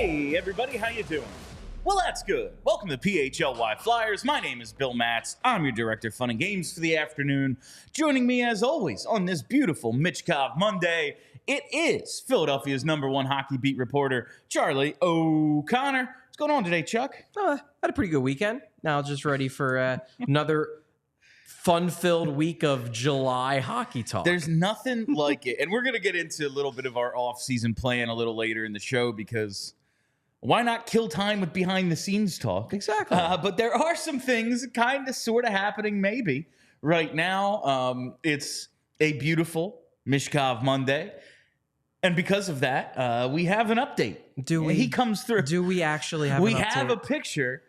Hey, everybody, how you doing? Well, that's good. Welcome to PHLY Flyers. My name is Bill Matz. I'm your director of fun and games for the afternoon. Joining me, as always, on this beautiful Michkov Monday, it is Philadelphia's #1 hockey beat reporter, Charlie O'Connor. What's going on today, Chuck? Had a pretty good weekend. Now just ready for another fun-filled week of July hockey talk. There's nothing like it. And we're going to get into a little bit of our off-season plan a little later in the show because why not kill time with behind-the-scenes talk? Exactly. But there are some things kind of sort of happening maybe right now. It's a beautiful Michkov Monday. And because of that, we have an update. Do we? He comes through. Do we actually have We an update? have a picture.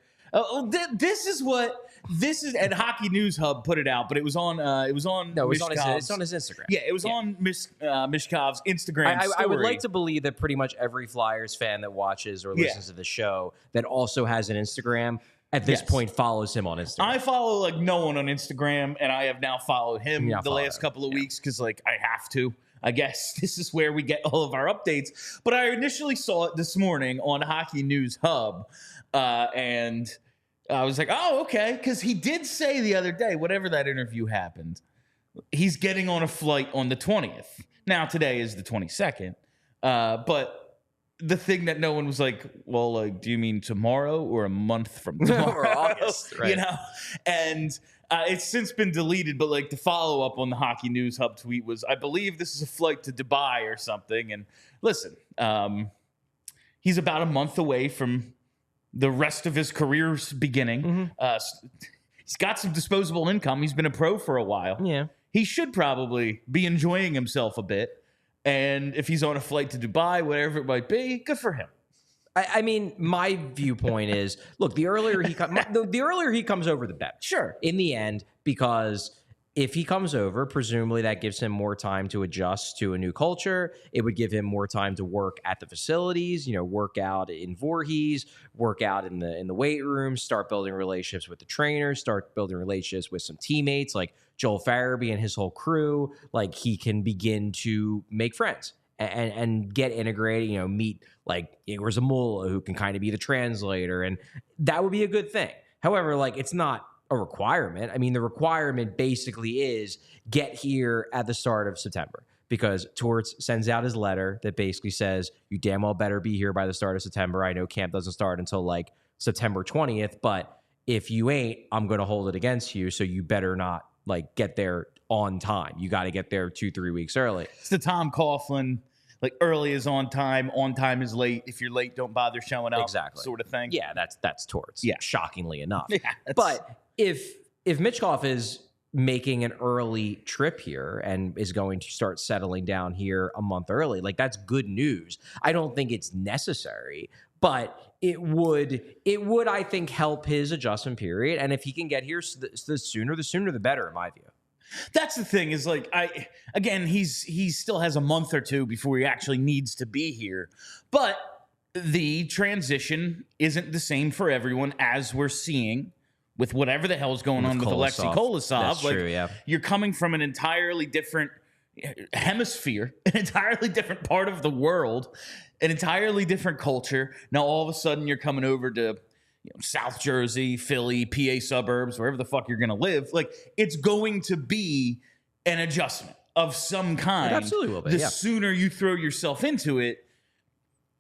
This is and Hockey News Hub put it out, but it was on No, it's on his Instagram. Yeah, it was on Mishkov's Instagram story. I would like to believe that pretty much every Flyers fan that watches or listens to the show that also has an Instagram at this point follows him on Instagram. I follow like no one on Instagram, and I have now followed him the last couple of weeks because like I have to. I guess this is where we get all of our updates. But I initially saw it this morning on Hockey News Hub, and I was like, oh, okay. Because he did say the other day, whatever that interview happened, he's getting on a flight on the 20th. Now, today is the 22nd. But the thing that no one was like, well, like, do you mean tomorrow or a month from tomorrow? Or August, right? You know? And it's since been deleted, but like the follow up on the Hockey News Hub tweet was, I believe this is a flight to Dubai or something. And listen, he's about a month away from the rest of his career's beginning. He's got some disposable income. He's been a pro for a while. Yeah. He should probably be enjoying himself a bit. And if he's on a flight to Dubai, whatever it might be, good for him. I mean, my viewpoint is, look, the earlier he comes over, the better. Sure. In the end, because if he comes over, presumably that gives him more time to adjust to a new culture. It would give him more time to work at the facilities, work out in Voorhees, work out in the weight room, start building relationships with the trainers, start building relationships with some teammates like Joel Farabee and his whole crew. Like he can begin to make friends and get integrated, meet like Igor Zamula, who can kind of be the translator. And that would be a good thing. However, like it's not a requirement. I mean, the requirement basically is get here at the start of September because Torts sends out his letter that basically says you damn well better be here by the start of September. I know camp doesn't start until like September 20th, but if you ain't, I'm going to hold it against you. So you better not like get there on time. You got to get there 2-3 weeks early. It's the Tom Coughlin, like early is on time is late. If you're late, don't bother showing up. Exactly. Sort of thing. Yeah, that's Torts. Yeah. Shockingly enough. Yeah, but if Michkov is making an early trip here and is going to start settling down here a month early, like that's good news. I don't think it's necessary, but it would I think help his adjustment period. And if he can get here the sooner the better, in my view. That's the thing is like he still has a month or two before he actually needs to be here. But the transition isn't the same for everyone, as we're seeing with whatever the hell's going on with Alexei Kolosov. That's true, yeah. You're coming from an entirely different hemisphere, an entirely different part of the world, an entirely different culture. Now all of a sudden you're coming over to South Jersey, Philly, PA suburbs, wherever the fuck you're going to live. Like, it's going to be an adjustment of some kind. It absolutely will be, The sooner you throw yourself into it,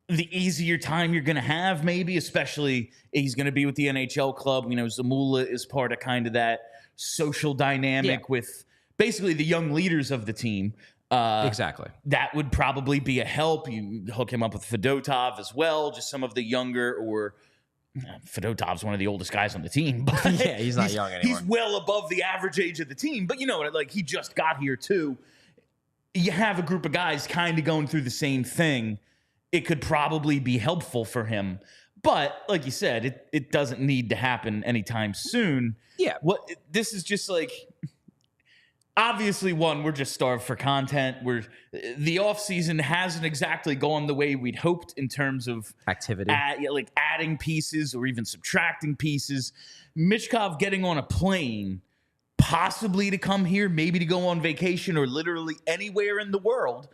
the easier time you're going to have, maybe, especially he's going to be with the NHL club. Zamula is part of kind of that social dynamic with basically the young leaders of the team. Exactly. That would probably be a help. You hook him up with Fedotov as well, just some of the younger or Fedotov's one of the oldest guys on the team. But yeah, he's not young anymore. He's well above the average age of the team. But like he just got here too. You have a group of guys kind of going through the same thing. It could probably be helpful for him. But like you said, it doesn't need to happen anytime soon. Yeah. This is just like, obviously, we're just starved for content. The offseason hasn't exactly gone the way we'd hoped in terms of activity, like adding pieces or even subtracting pieces. Michkov getting on a plane possibly to come here, maybe to go on vacation, or literally anywhere in the world.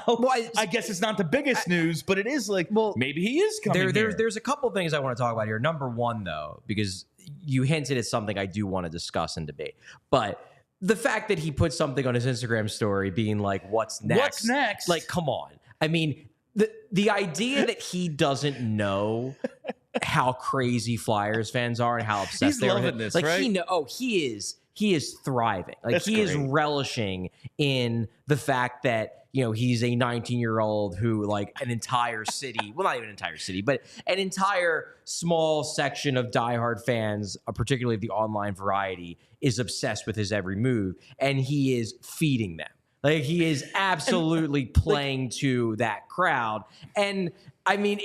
Well, I guess it's not the biggest news, but it is like, maybe he is coming here. There's a couple things I want to talk about here. Number one, though, because you hinted at something I do want to discuss and debate, but the fact that he put something on his Instagram story being like, what's next? What's next? Like, come on. I mean, the idea that he doesn't know how crazy Flyers fans are and how obsessed they are with this, like, right? He is thriving. Like, he is relishing in the fact that, he's a 19-year-old who, like, an entire city, well, not even an entire city, but an entire small section of diehard fans, particularly of the online variety, is obsessed with his every move, and he is feeding them. Like, he is absolutely playing to that crowd. And, I mean,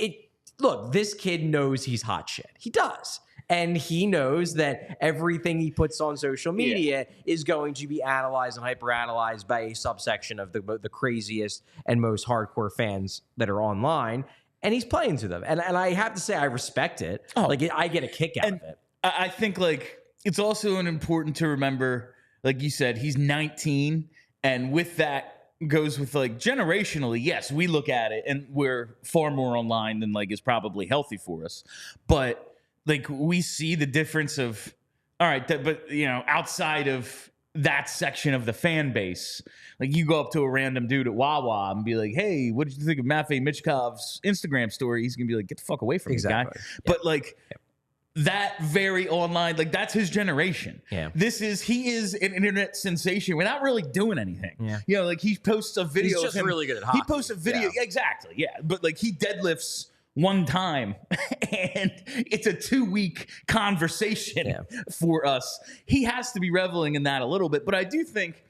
look, this kid knows he's hot shit. He does. And he knows that everything he puts on social media is going to be analyzed and hyperanalyzed by a subsection of the craziest and most hardcore fans that are online. And he's playing to them. And I have to say, I respect it. Like, I get a kick out of it. I think, like, it's also important to remember, like you said, he's 19. And with that goes with, like, generationally, yes, we look at it and we're far more online than, like, is probably healthy for us. But, like, we see the difference of, all right, but, outside of that section of the fan base, like, you go up to a random dude at Wawa and be like, hey, what did you think of Matvei Michkov's Instagram story? He's going to be like, get the fuck away from me, guy. Yeah. But, like, that very online, like, that's his generation. Yeah. He is an internet sensation without really doing anything. Yeah. Like, he posts a video. He's just really good at hockey. He posts a video. Yeah. Exactly. Yeah. But, like, he deadlifts one time and it's a 2-week conversation for us. He has to be reveling in that a little bit. But I do think,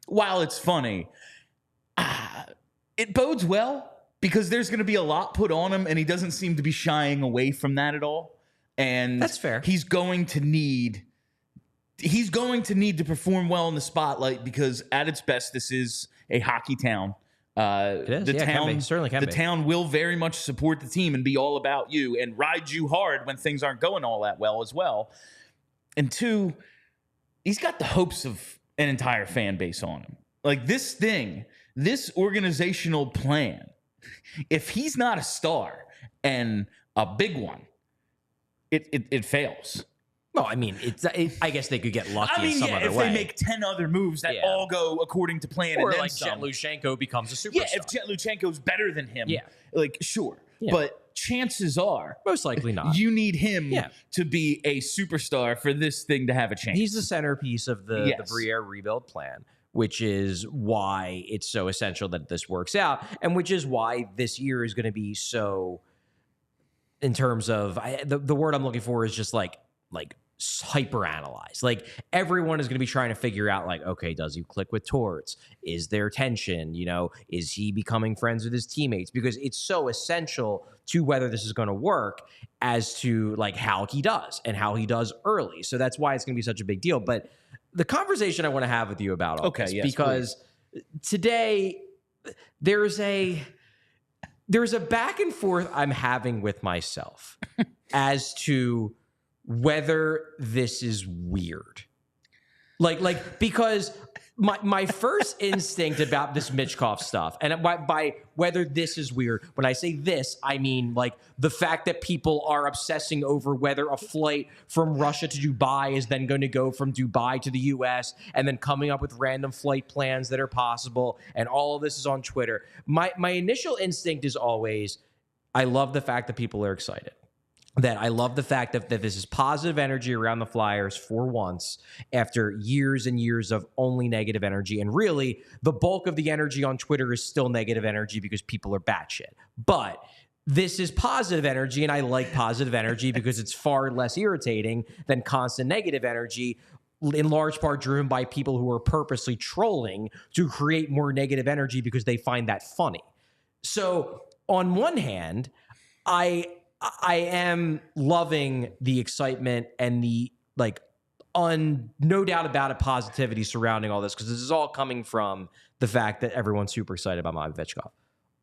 while it's funny, it bodes well because there's going to be a lot put on him and he doesn't seem to be shying away from that at all. And that's fair. He's going to need to perform well in the spotlight because at its best, this is a hockey town. It is. The town certainly can be. The town will very much support the team and be all about you and ride you hard when things aren't going all that well as well. And two, he's got the hopes of an entire fan base on him. Like, this organizational plan, if he's not a star and a big one, it fails. Well, I mean, I guess they could get lucky in some other way. If they make 10 other moves that all go according to plan, or and like Jet Lushenko becomes a superstar. Yeah, if Jet Lushenko's better than him, like, sure. Yeah. But chances are, most likely not. You need him to be a superstar for this thing to have a chance. He's the centerpiece of the Briere rebuild plan, which is why it's so essential that this works out, and which is why this year is going to be so, in terms of, the word I'm looking for is just like hyper analyze. Like, everyone is going to be trying to figure out, like, okay, does he click with Torts? Is there tension? Is he becoming friends with his teammates? Because it's so essential to whether this is going to work as to, like, how he does and how he does early. So that's why it's going to be such a big deal. But the conversation I want to have with you about all this, because today there's a back and forth I'm having with myself as to whether this is weird. Like because my first instinct about this Michkov stuff, and by whether this is weird, when I say this, I mean, like, the fact that people are obsessing over whether a flight from Russia to Dubai is then going to go from Dubai to the US, and then coming up with random flight plans that are possible, and all of this is on Twitter. My initial instinct is always, I love the fact that people are excited. That I love the fact that this is positive energy around the Flyers for once after years and years of only negative energy. And really, the bulk of the energy on Twitter is still negative energy because people are batshit. But this is positive energy, and I like positive energy because it's far less irritating than constant negative energy, in large part driven by people who are purposely trolling to create more negative energy because they find that funny. So on one hand, I am loving the excitement and the, like, no doubt about it, positivity surrounding all this, because this is all coming from the fact that everyone's super excited about Matvei Michkov.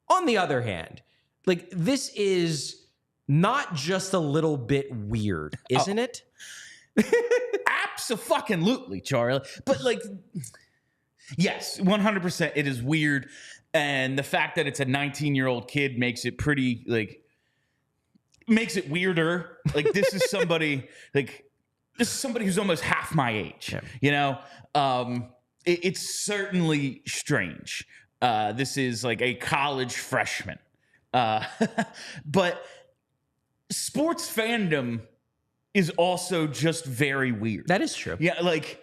On the other hand, like, this is not just a little bit weird, isn't it? Abso-fucking-lutely, Charlie. But like, yes, 100%, it is weird, and the fact that it's a 19-year-old kid makes it pretty like makes it weirder. Like this is somebody who's almost half my age. Yeah. You know, it's certainly strange. This is like a college freshman, but sports fandom is also just very weird. That is true. Yeah, like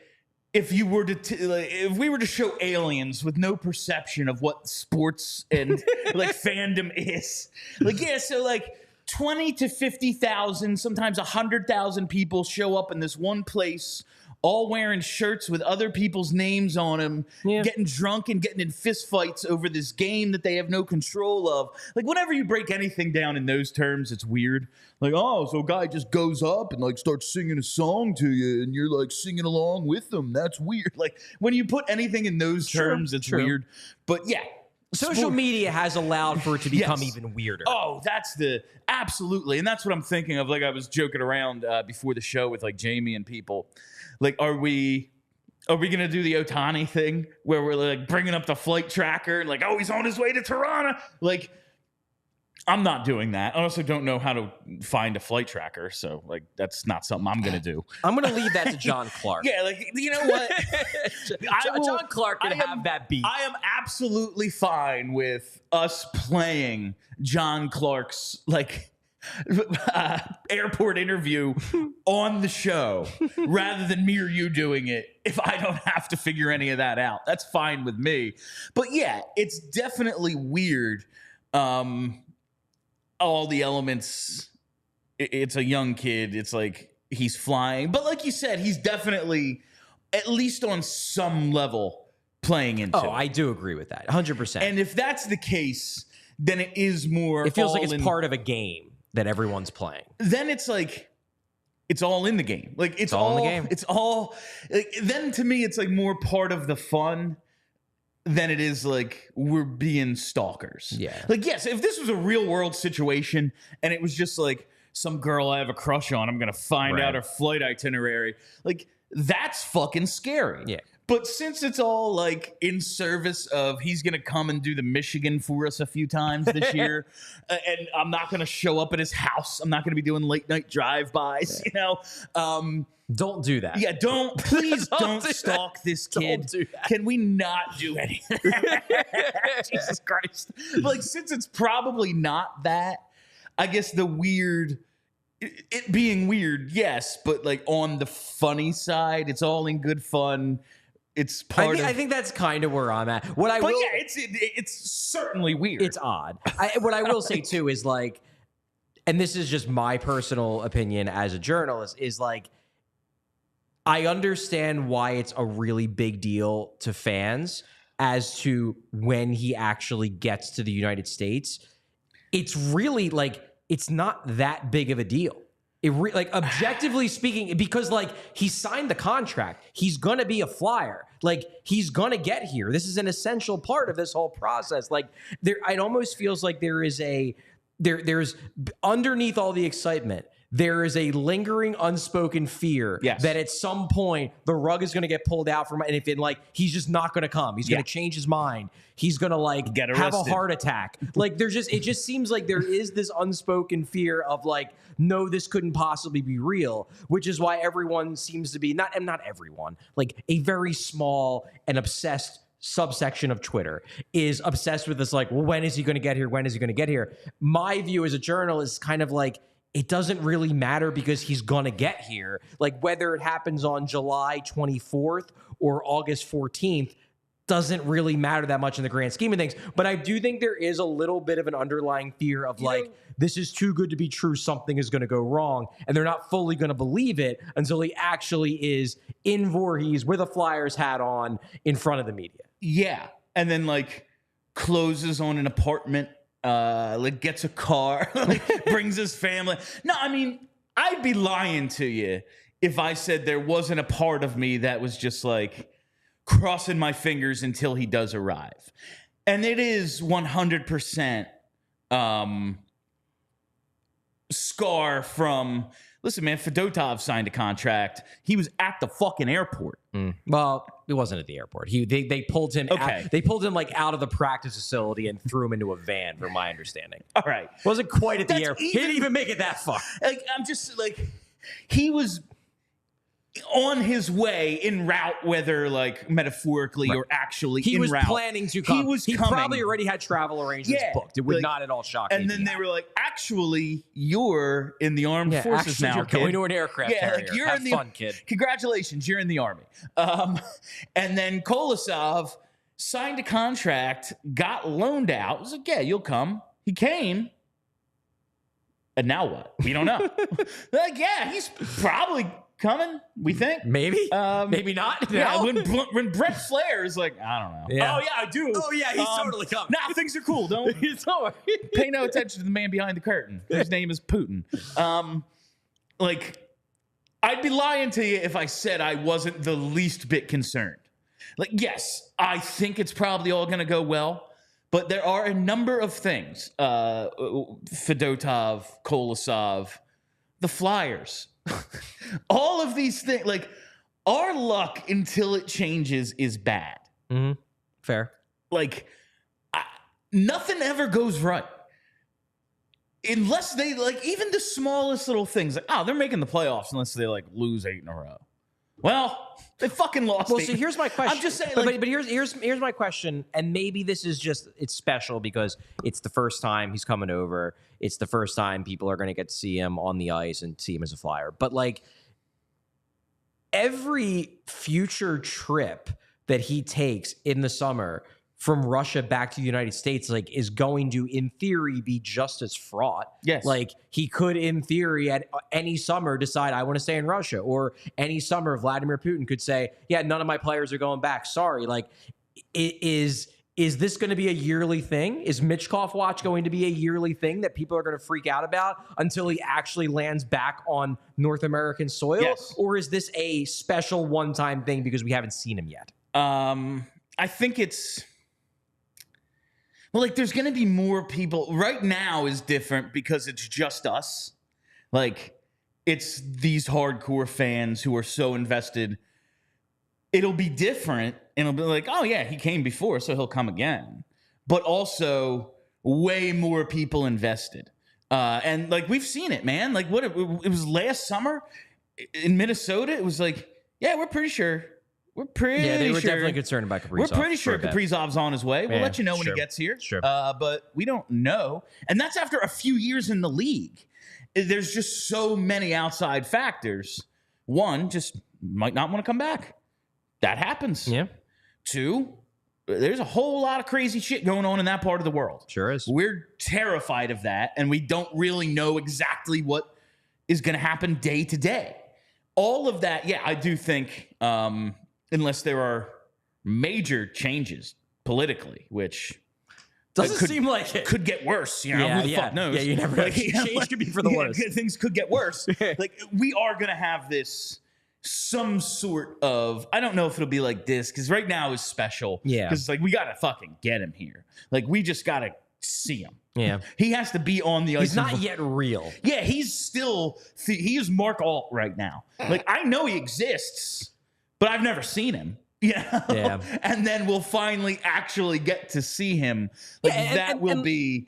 if we were to show aliens with no perception of what sports and like fandom is, like so like 20 to 50,000, sometimes 100,000 people show up in this one place, all wearing shirts with other people's names on them, getting drunk and getting in fist fights over this game that they have no control of. Like, whenever you break anything down in those terms, it's weird. Like, oh, so a guy just goes up and, like, starts singing a song to you, and you're, like, singing along with them. That's weird. Like, when you put anything in those terms, it's weird. But, yeah. Social media has allowed for it to become even weirder. Oh, absolutely. And that's what I'm thinking of. Like, I was joking around before the show with, like, Jamie and people. Like, are we going to do the Ohtani thing where we're like bringing up the flight tracker and like, oh, he's on his way to Toronto? Like, I'm not doing that. I also don't know how to find a flight tracker. So like, that's not something I'm going to do. I'm going to leave that to John Clark. Yeah. Like, you know what? John Clark can have that beat. I am absolutely fine with us playing John Clark's like, airport interview on the show rather than me or you doing it if I don't have to figure any of that out. That's fine with me. But yeah, it's definitely weird. All the elements, it's a young kid. It's like he's flying. But like you said, he's definitely, at least on some level, playing into it. I do agree with that. 100%. And if that's the case, then it is more. It feels like it's part of a game that everyone's playing. Then it's like it's all in the game. Like it's all in the game. It's all like, then to me it's like more part of the fun than it is like we're being stalkers. Yeah. Like yes, if this was a real world situation and it was just like some girl I have a crush on, I'm going to find out her flight itinerary. Like that's fucking scary. Yeah. But since it's all like in service of he's going to come and do the Michigan for us a few times this year, and I'm not going to show up at his house. I'm not going to be doing late night drive-bys, you know? Don't do that. Yeah, please don't stalk this kid. Don't do that. Can we not do anything? Jesus Christ. But like, since it's probably not that, I guess the weird... It being weird, yes, but like on the funny side, it's all in good fun. It's part I think that's kind of where I'm at. It's certainly weird. It's odd. What I will say too is like, and this is just my personal opinion as a journalist, is like, I understand why it's a really big deal to fans as to when he actually gets to the United States. It's really like, it's not that big of a deal. Like objectively speaking, because like he signed the contract, he's gonna be a flyer. Like he's gonna get here. This is an essential part of this whole process. Like it almost feels like there's underneath all the excitement, there is a lingering unspoken fear that at some point the rug is going to get pulled out from, and if it like he's just not going to come, he's going to change his mind, he's going to like have a heart attack. Like it just seems like there is this unspoken fear of like, no, this couldn't possibly be real, which is why everyone seems to be not everyone, like a very small and obsessed subsection of Twitter is obsessed with this like, well, when is he going to get here? When is he going to get here? My view as a journalist is kind of like, it doesn't really matter because he's going to get here. Like whether it happens on July 24th or August 14th doesn't really matter that much in the grand scheme of things. But I do think there is a little bit of an underlying fear of like, this is too good to be true. Something is going to go wrong. And they're not fully going to believe it until he actually is in Voorhees with a Flyers hat on in front of the media. Yeah. And then like closes on an apartment, like gets a car, like brings his family. No, I mean, I'd be lying to you if I said there wasn't a part of me that was just like crossing my fingers until he does arrive. And it is 100% scar from listen, man, Fedotov signed a contract. He was at the fucking airport. Well, he wasn't at the airport. They pulled him. Okay. They pulled him like out of the practice facility and threw him into a van, from my understanding. All right, wasn't quite at the airport. He didn't even make it that far. Like, I'm just like, he was on his way en route, whether like metaphorically or actually he en was route. Planning to come. He probably already had travel arrangements booked. It would not at all shock me. And then they were like, actually, you're in the armed forces now, you're kid. Going to an aircraft carrier. Like, you're Have in the fun, kid. Congratulations, you're in the army. And then Kolosov signed a contract, got loaned out. I was like, yeah, you'll come. He came. And now what? We don't know. Like, yeah, he's probably coming, we think. Maybe. Maybe not. Yeah, when Brett Flair is like, I don't know. Yeah. Oh, yeah, I do. Oh, yeah, he's totally coming. Nah, things are cool. Don't pay no attention to the man behind the curtain. His name is Putin. Like, I'd be lying to you if I said I wasn't the least bit concerned. Like, yes, I think it's probably all going to go well. But there are a number of things. Fedotov, Kolosov, the Flyers. All of these things. Like, our luck until it changes is bad. Mm-hmm. Fair. Like, nothing ever goes right. Unless they, like, even the smallest little things. Like, oh, they're making the playoffs unless they, like, lose 8 in a row. Well, they fucking lost. Well, so here's my question. I'm just saying, but here's my question, and maybe this is just it's special because it's the first time he's coming over. It's the first time people are going to get to see him on the ice and see him as a Flyer. But like every future trip that he takes in the summer from Russia back to the United States, like, is going to, in theory, be just as fraught. Yes. Like, he could, in theory, at any summer decide, I want to stay in Russia. Or any summer, Vladimir Putin could say, yeah, none of my players are going back. Sorry. Like, is this going to be a yearly thing? Is Michkov watch going to be a yearly thing that people are going to freak out about until he actually lands back on North American soil? Yes. Or is this a special one-time thing because we haven't seen him yet? I think it's... Well, like, there's going to be more people. Right now is different because it's just us. Like, it's these hardcore fans who are so invested. It'll be different, and it'll be like, oh, yeah, he came before, so he'll come again. But also way more people invested. And, like, we've seen it, man. Like, it was last summer in Minnesota. It was like, yeah, we're pretty sure. Yeah, they were definitely concerned about Kaprizov. We're pretty sure Kaprizov's on his way. We'll let you know when he gets here. Sure. But we don't know. And that's after a few years in the league. There's just so many outside factors. One, just might not want to come back. That happens. Yeah. Two, there's a whole lot of crazy shit going on in that part of the world. Sure is. We're terrified of that, and we don't really know exactly what is going to happen day to day. All of that, yeah, I do think... unless there are major changes politically, which doesn't seem like it could get worse. You know, who the fuck knows? Yeah, you never know. Change could be for the worst. Things could get worse. Like, we are going to have this some sort of, I don't know if it'll be like this, because right now is special. Yeah. Because, like, we got to fucking get him here. Like, we just got to see him. Yeah. He has to be on the ice. He's not yet real. Yeah, he's still, he is Mark Alt right now. Like, I know he exists, but I've never seen him. Yeah. And then we'll finally actually get to see him. Like, that will be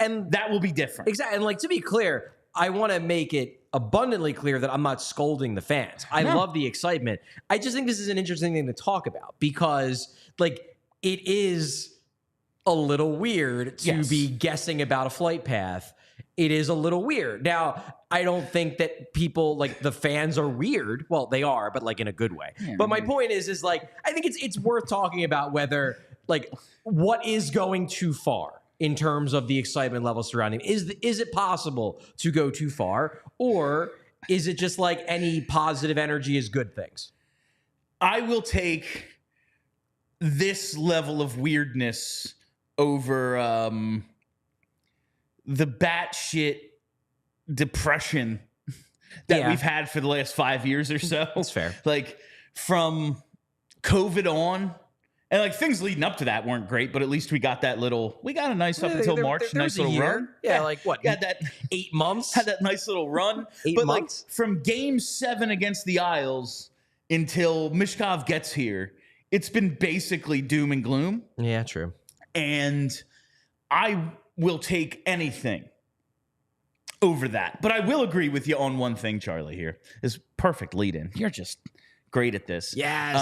different. Exactly. And, like, to be clear, I want to make it abundantly clear that I'm not scolding the fans. I love the excitement. I just think this is an interesting thing to talk about because, like, it is a little weird to be guessing about a flight path. It is a little weird. Now, I don't think that people, like, the fans are weird. Well, they are, but, like, in a good way. Yeah, but my point is like, I think it's worth talking about whether, like, what is going too far in terms of the excitement level surrounding him. Is it possible to go too far, or is it just like any positive energy is good things? I will take this level of weirdness over the batshit depression that we've had for the last 5 years or so. That's fair. Like, from COVID on, And like things leading up to that weren't great, but at least we got a nice up until March, nice little run. Yeah, like what? Had that 8 months. Had that nice little run. 8 but months. Like from Game 7 against the Isles until Michkov gets here, it's been basically doom and gloom. Yeah, true. And I will take anything over that. But I will agree with you on one thing, Charlie. Here is perfect lead-in. You're just great at this. Yes.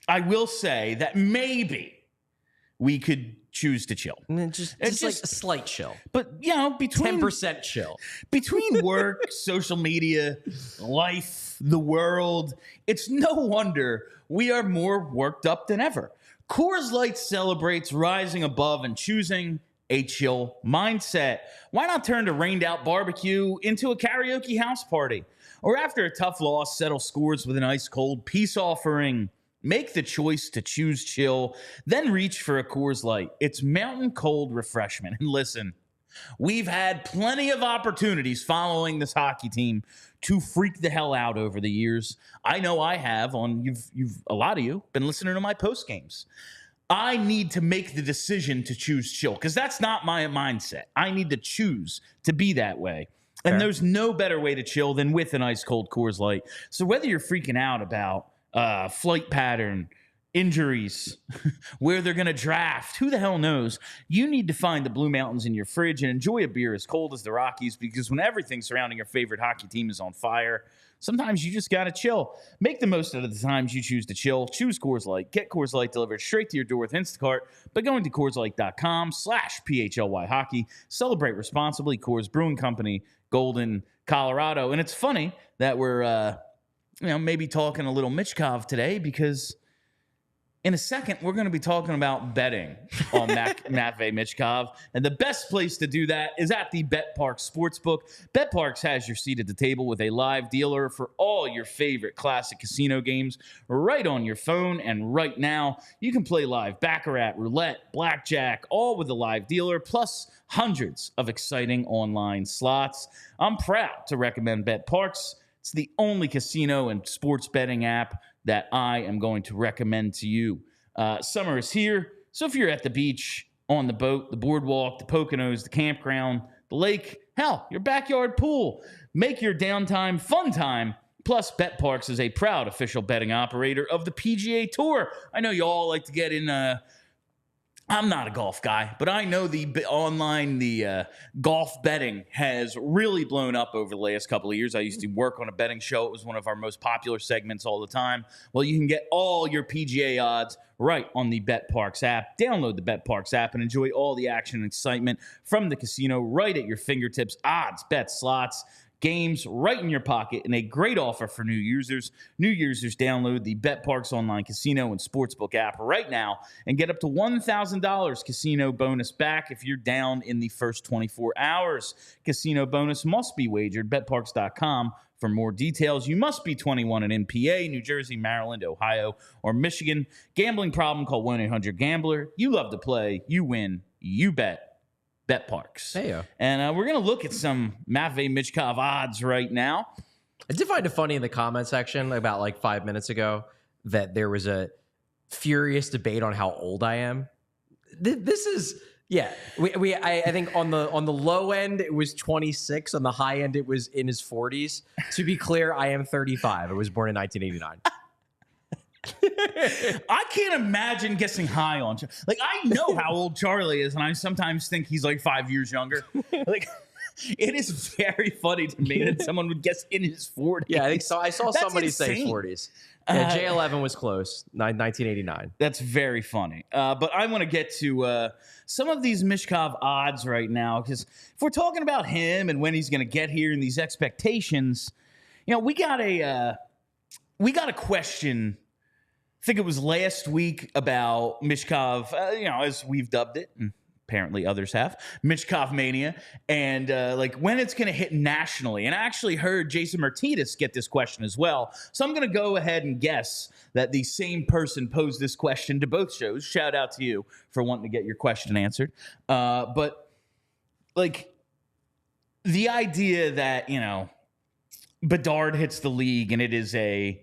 I will say that maybe we could choose to chill. Just like a slight chill. But, you know, between 10% chill. Between work, social media, life, the world, it's no wonder we are more worked up than ever. Coors Light celebrates rising above and choosing a chill mindset. Why not turn a rained-out barbecue into a karaoke house party? Or after a tough loss, settle scores with an ice-cold peace offering. Make the choice to choose chill, then reach for a Coors Light. It's mountain cold refreshment. And listen, we've had plenty of opportunities following this hockey team to freak the hell out over the years. I know I have. You've a lot of you been listening to my post games. I need to make the decision to choose chill because that's not my mindset. I need to choose to be that way. Fair. And there's no better way to chill than with an ice cold Coors Light. So whether you're freaking out about flight pattern, injuries, where they're going to draft, who the hell knows? You need to find the Blue Mountains in your fridge and enjoy a beer as cold as the Rockies because when everything surrounding your favorite hockey team is on fire, sometimes you just got to chill. Make the most out of the times you choose to chill. Choose Coors Light. Get Coors Light delivered straight to your door with Instacart by going to CoorsLight.com/PHLY hockey. Celebrate responsibly. Coors Brewing Company, Golden, Colorado. And it's funny that we're maybe talking a little Michkov today because in a second, we're going to be talking about betting on Matvei Michkov. And the best place to do that is at the BetParks Sportsbook. BetParks has your seat at the table with a live dealer for all your favorite classic casino games right on your phone. And right now, you can play live baccarat, roulette, blackjack, all with a live dealer, plus hundreds of exciting online slots. I'm proud to recommend BetParks. It's the only casino and sports betting app that I am going to recommend to you. Summer is here, so if you're at the beach, on the boat, the boardwalk, the Poconos, the campground, the lake, hell, your backyard pool, make your downtime fun time. Plus, BetParks is a proud official betting operator of the PGA Tour. I know you all like to get in I'm not a golf guy, but I know the golf betting has really blown up over the last couple of years. I used to work on a betting show. It was one of our most popular segments all the time. Well, you can get all your PGA odds right on the BetParks app. Download the BetParks app and enjoy all the action and excitement from the casino right at your fingertips. Odds, bets, slots, games right in your pocket, and a great offer for new users. New users download the BetParks online casino and sportsbook app right now and get up to $1,000 casino bonus back if you're down in the first 24 hours. Casino bonus must be wagered. BetParks.com for more details. You must be 21 and in PA, New Jersey, Maryland, Ohio, or Michigan. Gambling problem? Call 1-800-GAMBLER. You love to play. You win. You bet. BetParks. Hey, and we're going to look at some Matvei Michkov odds right now. I did find it funny in the comment section about like 5 minutes ago that there was a furious debate on how old I am. This is, yeah. I think on the low end it was 26. On the high end it was in his 40s. To be clear, I am 35. I was born in 1989. I can't imagine guessing high on like I know how old Charlie is, and I sometimes think he's like 5 years younger. Like it is very funny to me that someone would guess in his 40s. Yeah, I think so. I saw somebody insane. say 40s. Yeah, J11 was close. 1989. That's very funny. But I want to get to some of these Michkov odds right now because if we're talking about him and when he's going to get here and these expectations, we got a question. I think it was last week about Michkov, as we've dubbed it, and apparently others have, Michkov Mania, and when it's going to hit nationally. And I actually heard Jason Martinez get this question as well. So I'm going to go ahead and guess that the same person posed this question to both shows. Shout out to you for wanting to get your question answered. But the idea that, Bedard hits the league and it is a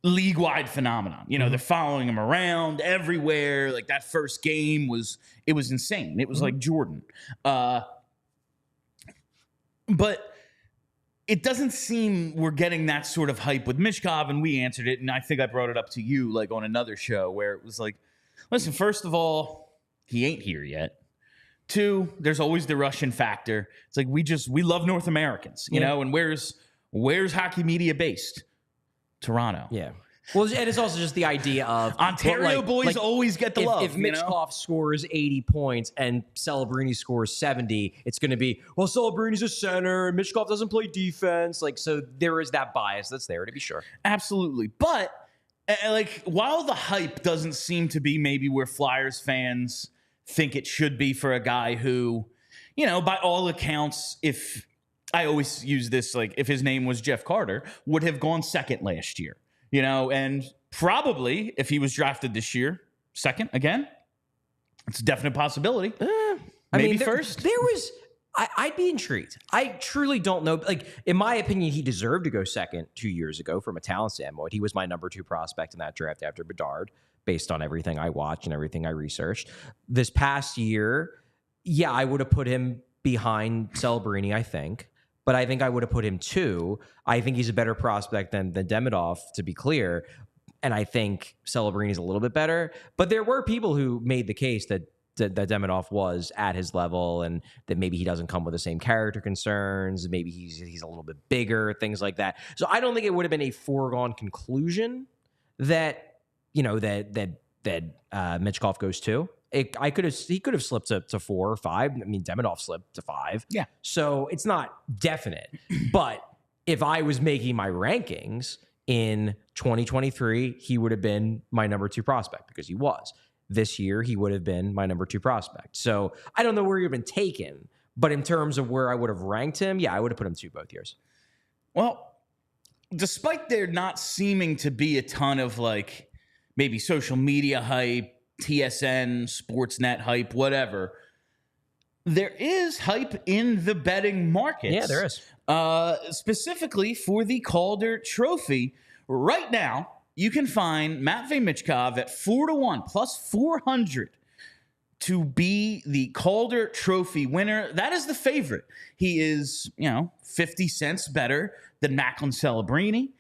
league-wide phenomenon. You know, they're following him around everywhere. Like that first game was insane. It was like Jordan. But it doesn't seem we're getting that sort of hype with Michkov, and we answered it, and I think I brought it up to you like on another show where it was like, listen, first of all, he ain't here yet. 2, there's always the Russian factor. It's like we love North Americans, you know, and where's hockey media based? Toronto. Yeah. Well, and it's also just the idea of Ontario boys always get the love. If Michkov scores 80 points and Celebrini scores 70, it's going to be, well, Celebrini's a center and Michkov doesn't play defense. Like, so there is that bias that's there, to be sure. Absolutely. But like, while the hype doesn't seem to be maybe where Flyers fans think it should be for a guy who, you know, by all accounts, if I always use this, like if his name was Jeff Carter, would have gone second last year. You know, and probably if he was drafted this year, second again, it's a definite possibility. Maybe first. I'd be intrigued. I truly don't know. Like, in my opinion, he deserved to go second 2 years ago from a talent standpoint. He was my number 2 prospect in that draft after Bedard, based on everything I watched and everything I researched. This past year, yeah, I would have put him behind Celebrini, I think. But I think I would have put him 2. I think he's a better prospect than Demidov, to be clear. And I think Celebrini's a little bit better. But there were people who made the case that Demidov was at his level and that maybe he doesn't come with the same character concerns. Maybe he's a little bit bigger, things like that. So I don't think it would have been a foregone conclusion that, you know, that Michkov goes 2. He could have slipped to 4 or 5. I mean, Demidov slipped to 5. Yeah. So it's not definite. But if I was making my rankings in 2023, he would have been my number 2 prospect because he was. This year, he would have been my number 2 prospect. So I don't know where he'd been taken, but in terms of where I would have ranked him, yeah, I would have put him 2 both years. Well, despite there not seeming to be a ton of like maybe social media hype, TSN, Sportsnet hype, whatever, there is hype in the betting markets. Yeah, there is. Specifically for the Calder Trophy. Right now, you can find Matvei Michkov at 4-1 plus 400 to be the Calder Trophy winner. That is the favorite. He is, 50 cents better than Macklin Celebrini.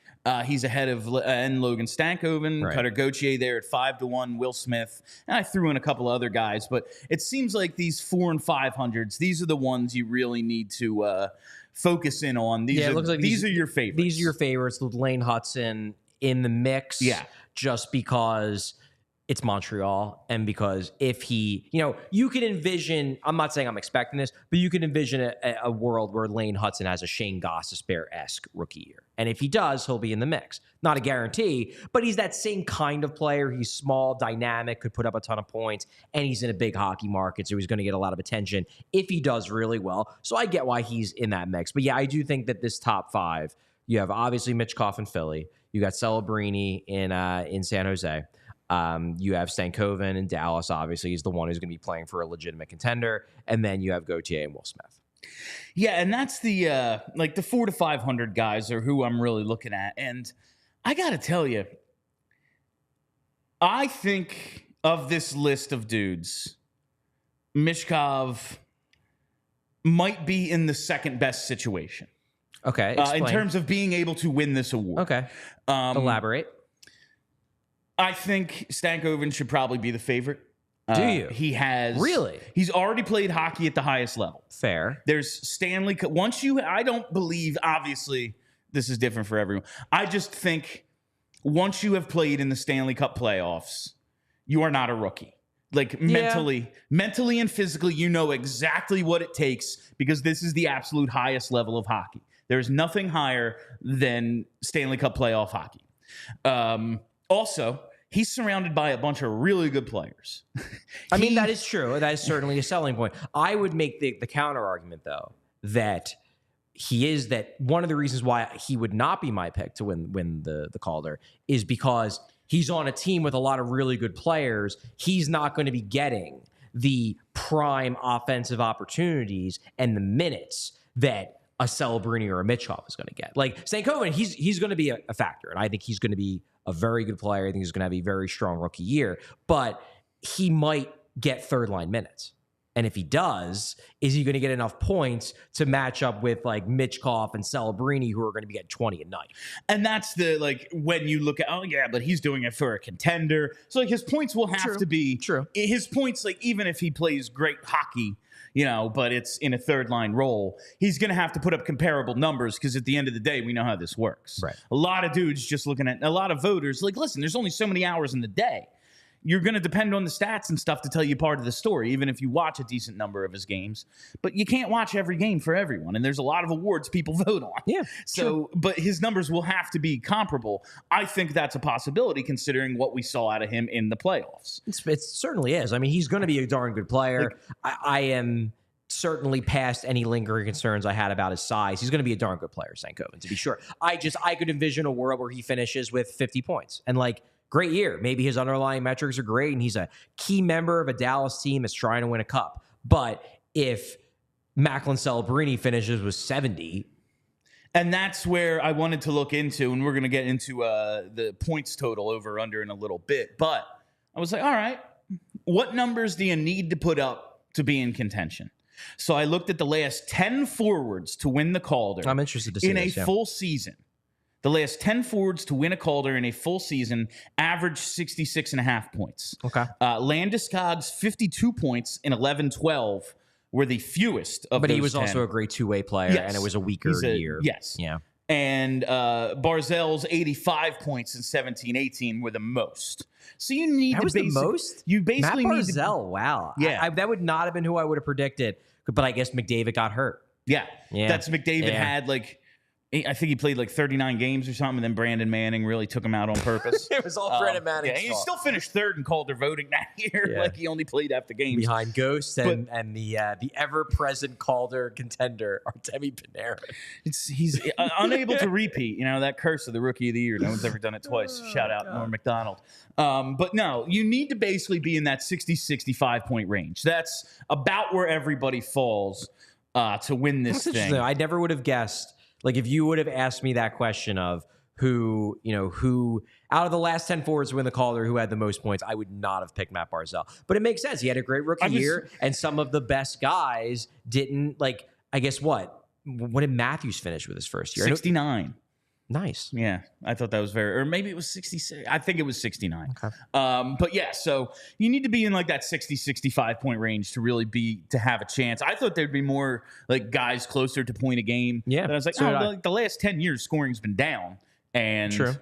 He's ahead of Logan Stankoven, right. Cutter Gauthier there at 5-1, Will Smith, and I threw in a couple other guys. But it seems like these 4 and 500s, these are the ones you really need to focus in on. These are your favorites. These are your favorites. With Lane Hudson in the mix, just because it's Montreal, and because if he, you can envision, I'm not saying I'm expecting this, but you can envision a world where Lane Hudson has a Shane Gostisbehere-esque rookie year. And if he does, he'll be in the mix. Not a guarantee, but he's that same kind of player. He's small, dynamic, could put up a ton of points, and he's in a big hockey market, so he's going to get a lot of attention if he does really well. So I get why he's in that mix. But yeah, I do think that this top 5, you have obviously Michkov in Philly, you got Celebrini in San Jose. You have Stankoven in Dallas, obviously. He's the one who's going to be playing for a legitimate contender. And then you have Gauthier and Will Smith. Yeah, and that's the 4 to 500 guys are who I'm really looking at. And I got to tell you, I think of this list of dudes, Michkov might be in the second best situation. Okay, in terms of being able to win this award. Okay, elaborate. I think Stankoven should probably be the favorite. Do you? He has. Really? He's already played hockey at the highest level. Fair. There's Stanley Cup. I don't believe, obviously, this is different for everyone. I just think once you have played in the Stanley Cup playoffs, you are not a rookie. Mentally and physically, you know exactly what it takes because this is the absolute highest level of hockey. There's nothing higher than Stanley Cup playoff hockey. Also, he's surrounded by a bunch of really good players. I mean, that is true. That is certainly a selling point. I would make the counter argument, though, that one of the reasons why he would not be my pick to win the Calder is because he's on a team with a lot of really good players. He's not going to be getting the prime offensive opportunities and the minutes that a Celebrini or a Michkov is going to get. Like Stankoven, he's going to be a factor, and I think he's going to be a very good player. I think he's going to have a very strong rookie year, but he might get third-line minutes. And if he does, is he going to get enough points to match up with like Michkov and Celebrini, who are going to be at 20 a night? And that's the, like, when you look at, oh yeah, but he's doing it for a contender. So like his points will have to be true. His points, like even if he plays great hockey, you know, but it's in a third line role, he's going to have to put up comparable numbers because at the end of the day, we know how this works. Right. A lot of dudes just looking at, a lot of voters, like, listen, there's only so many hours in the day. You're going to depend on the stats and stuff to tell you part of the story, even if you watch a decent number of his games. But you can't watch every game for everyone, and there's a lot of awards people vote on. Yeah. So, but his numbers will have to be comparable. I think that's a possibility considering what we saw out of him in the playoffs. It certainly is. I mean, he's going to be a darn good player. I am certainly past any lingering concerns I had about his size. He's going to be a darn good player, Stankoven, to be sure. I could envision a world where he finishes with 50 points and like, great year. Maybe his underlying metrics are great, and he's a key member of a Dallas team that's trying to win a cup. But if Macklin Celebrini finishes with 70... And that's where I wanted to look into, and we're going to get into the points total over-under in a little bit. But I was like, all right, what numbers do you need to put up to be in contention? So I looked at the last 10 forwards to win the Calder. I'm interested to see in a full season. The last 10 forwards to win a Calder in a full season averaged 66.5 points. Okay. Landeskog's 52 points in 11-12 were the fewest of those 10. But he was also a great two-way player, and it was a weaker year. Yes. Yeah. And Barzell's 85 points in 17-18 were the most. So you need that was the most? You basically Matt need Barzell, wow. Yeah. That would not have been who I would have predicted, but I guess McDavid got hurt. Yeah. That's McDavid had like, I think he played like 39 games or something, and then Brandon Manning really took him out on purpose. It was all Brandon Manning. Yeah, he still finished third in Calder voting that year. Yeah. Like he only played half the games. Behind Ghost and the ever-present Calder contender, Artemi Panarin. He's unable to repeat, you know, that curse of the Rookie of the Year. No one's ever done it twice. Shout out Norm Macdonald. But no, you need to basically be in that 60-65 point range. That's about where everybody falls to win this thing. I never would have guessed. Like, if you would have asked me that question of who out of the last 10 forwards to win the Calder, who had the most points, I would not have picked Matt Barzell. But it makes sense. He had a great rookie year, and some of the best guys didn't, like, I guess what did Matthews finish with his first year? 69. Nice. Yeah, I thought that was or maybe it was 66. I think it was 69. Okay. But yeah, so you need to be in like that 60-65 point range to really to have a chance. I thought there'd be more like guys closer to point a game. Yeah. But I was like, the last 10 years scoring's been down, and true.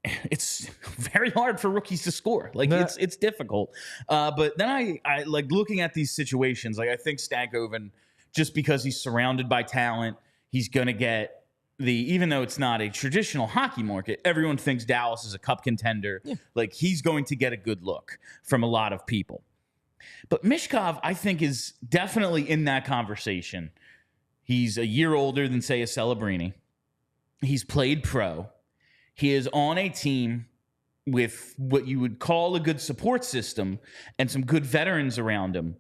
It's very hard for rookies to score. Like it's difficult. But then I like looking at these situations. Like I think Stankoven, just because he's surrounded by talent, he's gonna get even though it's not a traditional hockey market, everyone thinks Dallas is a cup contender. Yeah. Like he's going to get a good look from a lot of people. But Michkov, I think, is definitely in that conversation. He's a year older than, say, a Celebrini. He's played pro. He is on a team with what you would call a good support system and some good veterans around him.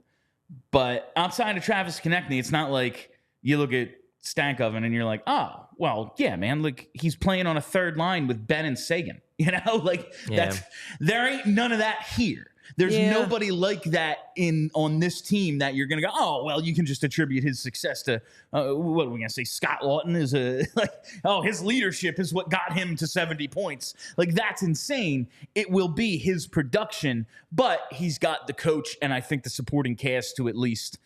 But outside of Travis Konechny, it's not like you look at Stankoven and you're like, oh, well, yeah, man, like he's playing on a third line with Ben and Sagan. You know, like there ain't none of that here. There's nobody like that on this team that you're going to go, oh, well, you can just attribute his success to, what are we going to say? Scott Lawton is his leadership is what got him to 70 points. Like, that's insane. It will be his production, but he's got the coach and I think the supporting cast to at least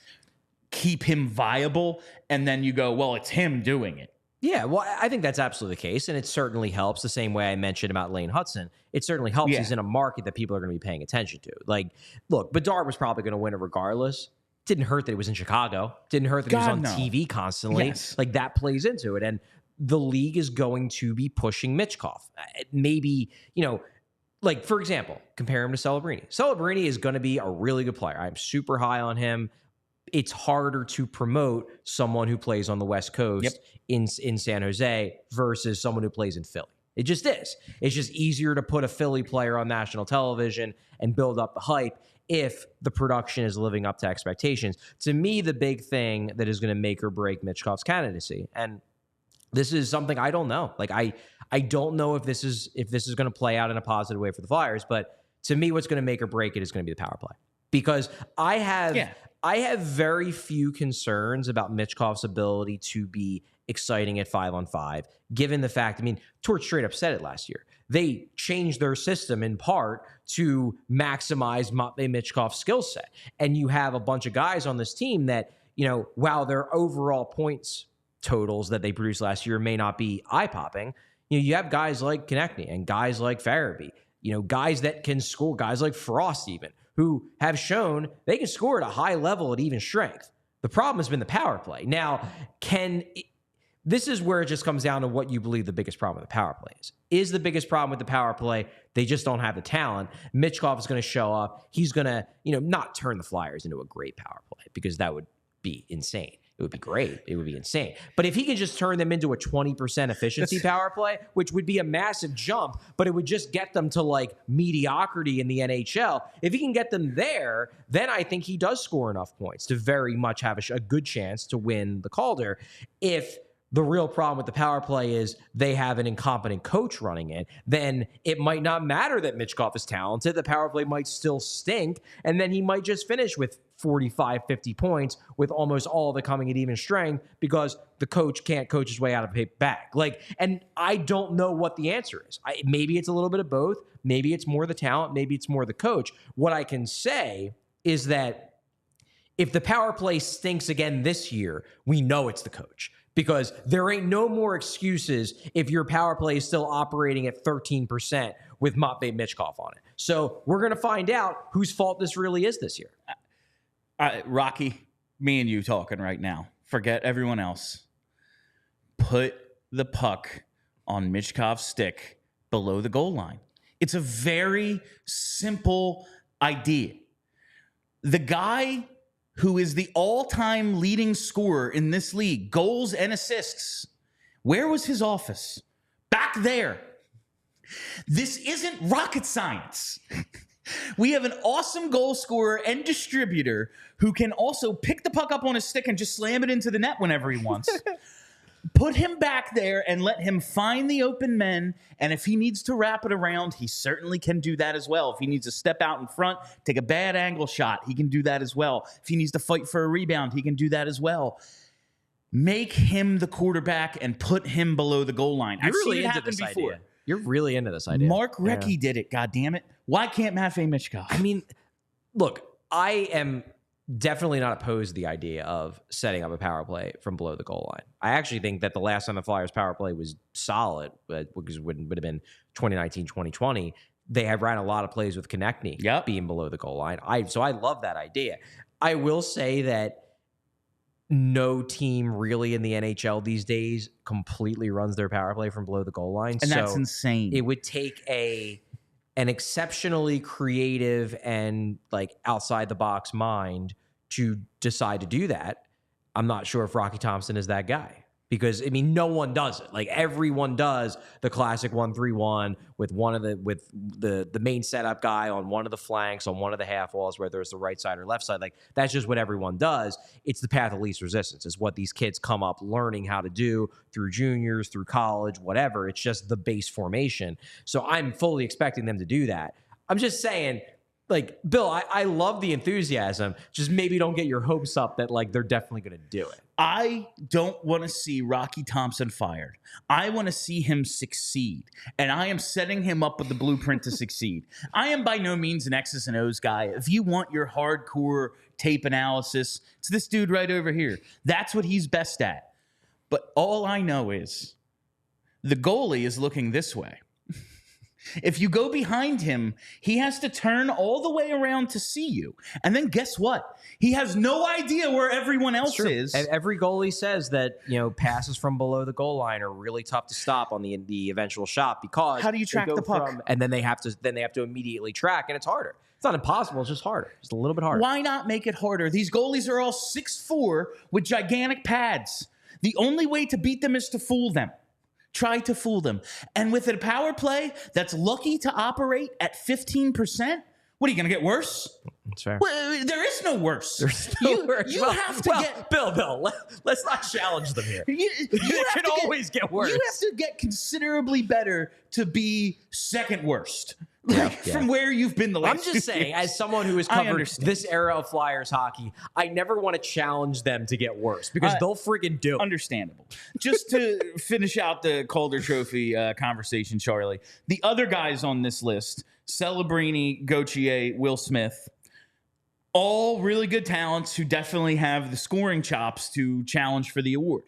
keep him viable. And then you go, well, it's him doing it. Yeah, well, I think that's absolutely the case, and it certainly helps. The same way I mentioned about Lane Hudson, it certainly helps. He's in a market that people are going to be paying attention to. Like, look, Bedard was probably going to win it regardless. Didn't hurt that he was in Chicago. Didn't hurt that he was on TV constantly. Yes. Like, that plays into it, and the league is going to be pushing Michkov. Maybe, like, for example, compare him to Celebrini. Celebrini is going to be a really good player. I'm super high on him. It's harder to promote someone who plays on the West Coast in San Jose versus someone who plays in Philly. It just is. It's just easier to put a Philly player on national television and build up the hype if the production is living up to expectations. To me, the big thing that is going to make or break Michkov's candidacy, and this is something I don't know. Like I don't know if this is going to play out in a positive way for the Flyers, but to me, what's going to make or break it is going to be the power play. Because I have very few concerns about Michkov's ability to be exciting at 5-on-5, given the fact, I mean, Torch straight up said it last year. They changed their system in part to maximize Matvei Michkov's skill set. And you have a bunch of guys on this team that, you know, while their overall points totals that they produced last year may not be eye-popping, you know, you have guys like Konechny and guys like Farabee, you know, guys that can score, guys like Frost even, who have shown they can score at a high level at even strength. The problem has been the power play. Now, this is where it just comes down to what you believe the biggest problem with the power play is. Is the biggest problem with the power play they just don't have the talent? Michkov is going to show up. He's going to, you know, not turn the Flyers into a great power play, because that would be insane. It would be great. It would be insane. But if he can just turn them into a 20% efficiency power play, which would be a massive jump, but it would just get them to like mediocrity in the NHL. If he can get them there, then I think he does score enough points to very much have a good chance to win the Calder. If the real problem with the power play is they have an incompetent coach running it, then it might not matter that Michkov is talented. The power play might still stink, and then he might just finish with 45, 50 points with almost all of it coming at even strength because the coach can't coach his way out of a bag. Like, and I don't know what the answer is. Maybe it's a little bit of both. Maybe it's more the talent. Maybe it's more the coach. What I can say is that if the power play stinks again this year, we know it's the coach. Because there ain't no more excuses if your power play is still operating at 13% with Matvei Michkov on it. So we're going to find out whose fault this really is this year. Rocky, me and you talking right now. Forget everyone else. Put the puck on Michkov's stick below the goal line. It's a very simple idea. The guy who is the all-time leading scorer in this league, goals and assists, where was his office? Back there. This isn't rocket science. We have an awesome goal scorer and distributor who can also pick the puck up on his stick and just slam it into the net whenever he wants. Put him back there and let him find the open men. And if he needs to wrap it around, he certainly can do that as well. If he needs to step out in front, take a bad angle shot, he can do that as well. If he needs to fight for a rebound, he can do that as well. Make him the quarterback and put him below the goal line. I've really seen it happen before. Idea. You're really into this idea. Mark Recchi did it, goddammit. Why can't Matvei Michkov? I mean, look, I am definitely not opposed to the idea of setting up a power play from below the goal line. I actually think that the last time the Flyers power play was solid, because it would have been 2019, 2020, they have ran a lot of plays with Konechny being below the goal line. So I love that idea. I will say that no team really in the NHL these days completely runs their power play from below the goal line. And that's insane. It would take an exceptionally creative and like outside the box mind to decide to do that. I'm not sure if Rocky Thompson is that guy, because I mean, no one does it. Like everyone does the classic 1-3-1 with the main setup guy on one of the flanks, on one of the half walls, whether it's the right side or left side. Like that's just what everyone does. It's the path of least resistance. It's what these kids come up learning how to do through juniors, through college, whatever. It's just the base formation. So I'm fully expecting them to do that. I'm just saying, like, Bill, I love the enthusiasm. Just maybe don't get your hopes up that like they're definitely going to do it. I don't want to see Rocky Thompson fired. I want to see him succeed. And I am setting him up with the blueprint to succeed. I am by no means an X's and O's guy. If you want your hardcore tape analysis, it's this dude right over here. That's what he's best at. But all I know is the goalie is looking this way. If you go behind him, he has to turn all the way around to see you. And then guess what? He has no idea where everyone else is. And every goalie says that, you know, passes from below the goal line are really tough to stop on the eventual shot, because how do you track the puck? And then they have to immediately track, and it's harder. It's not impossible, it's just harder. Just a little bit harder. Why not make it harder? These goalies are all 6'4" with gigantic pads. The only way to beat them is to fool them. Try to fool them. And with a power play that's lucky to operate at 15%, What, are you going to get worse? That's fair. Well, there is no worse. There's no worse. You have to get... Bill, let's not challenge them here. It can always get worse. You have to get considerably better to be second worst. From where you've been the last I'm just saying, years. as someone who has covered this era of Flyers hockey, I never want to challenge them to get worse because they'll friggin' do. Understandable. Just to finish out the Calder Trophy conversation, Charlie, the other guys on this list, Celebrini, Gauthier, Will Smith, all really good talents who definitely have the scoring chops to challenge for the award.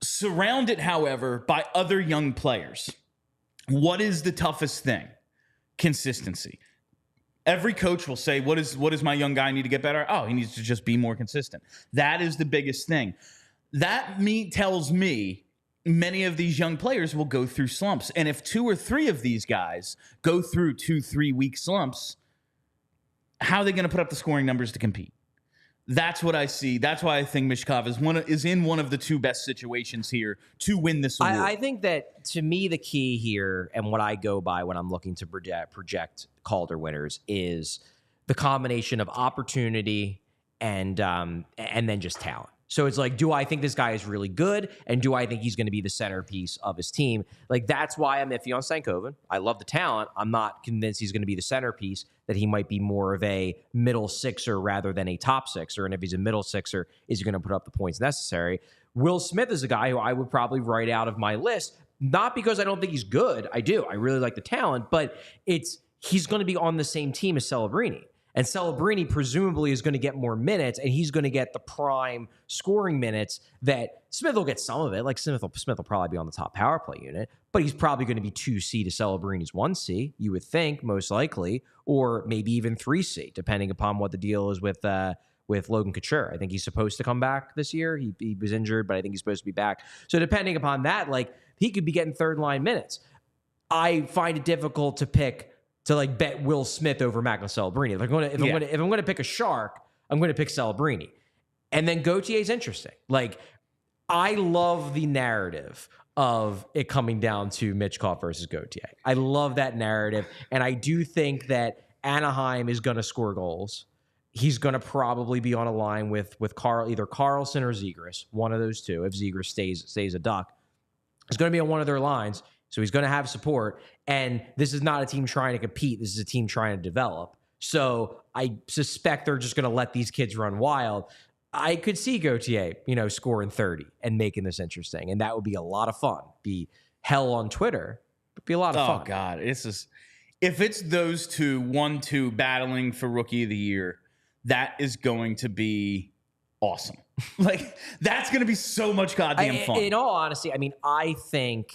Surrounded, however, by other young players. What is the toughest thing? Consistency. Every coach will say, what does my young guy need to get better? Oh, he needs to just be more consistent. That is the biggest thing. That tells me many of these young players will go through slumps. And if 2 or 3 of these guys go through 2-3 week slumps, how are they going to put up the scoring numbers to compete? That's what I see. That's why I think Michkov is in one of the 2 best situations here to win this award. I think that, to me, the key here and what I go by when I'm looking to project Calder winners is the combination of opportunity and then just talent. So it's like, do I think this guy is really good? And do I think he's going to be the centerpiece of his team? Like, that's why I'm iffy on Stankoven. I love the talent. I'm not convinced he's going to be the centerpiece, that he might be more of a middle sixer rather than a top sixer. And if he's a middle sixer, is he going to put up the points necessary? Will Smith is a guy who I would probably write out of my list, not because I don't think he's good. I do. I really like the talent, but he's going to be on the same team as Celebrini. And Celebrini presumably is going to get more minutes, and he's going to get the prime scoring minutes that Smith will get some of it. Like Smith will probably be on the top power play unit, but he's probably going to be 2C to Celebrini's 1C, you would think, most likely, or maybe even 3C, depending upon what the deal is with Logan Couture. I think he's supposed to come back this year. He was injured, but I think he's supposed to be back. So depending upon that, like, he could be getting third line minutes. I find it difficult to bet Will Smith over Macklin Celebrini. If I'm going to pick a shark, I'm going to pick Celebrini. And then Gauthier is interesting. Like, I love the narrative of it coming down to Michkov versus Gauthier. I love that narrative, and I do think that Anaheim is going to score goals. He's going to probably be on a line with either Carlson or Zegras, one of those two. If Zegras stays a Duck, he's going to be on one of their lines. So he's going to have support. And this is not a team trying to compete. This is a team trying to develop. So I suspect they're just going to let these kids run wild. I could see Gauthier, scoring 30 and making this interesting. And that would be a lot of fun. Be hell on Twitter. It'd be a lot of fun. Oh, God. If it's those 2, 1-2 battling for Rookie of the Year, that is going to be awesome. Like, that's going to be so much goddamn fun. In all honesty, I think...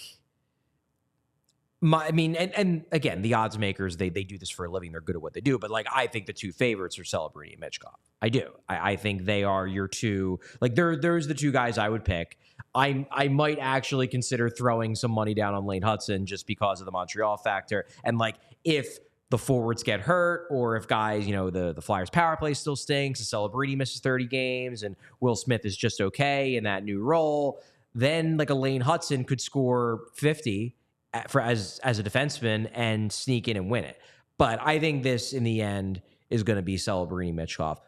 And again, the odds makers, they do this for a living. They're good at what they do. But, like, I think the 2 favorites are Celebrini and Michkov. I do. I think they are your 2. Like, there's the 2 guys I would pick. I might actually consider throwing some money down on Lane Hudson just because of the Montreal factor. And, like, if the forwards get hurt or if guys, the Flyers power play still stinks, and Celebrini misses 30 games and Will Smith is just okay in that new role, then, like, a Lane Hudson could score 50 as a defenseman and sneak in and win it. But I think this, in the end, is going to be Celebrini, Michkov.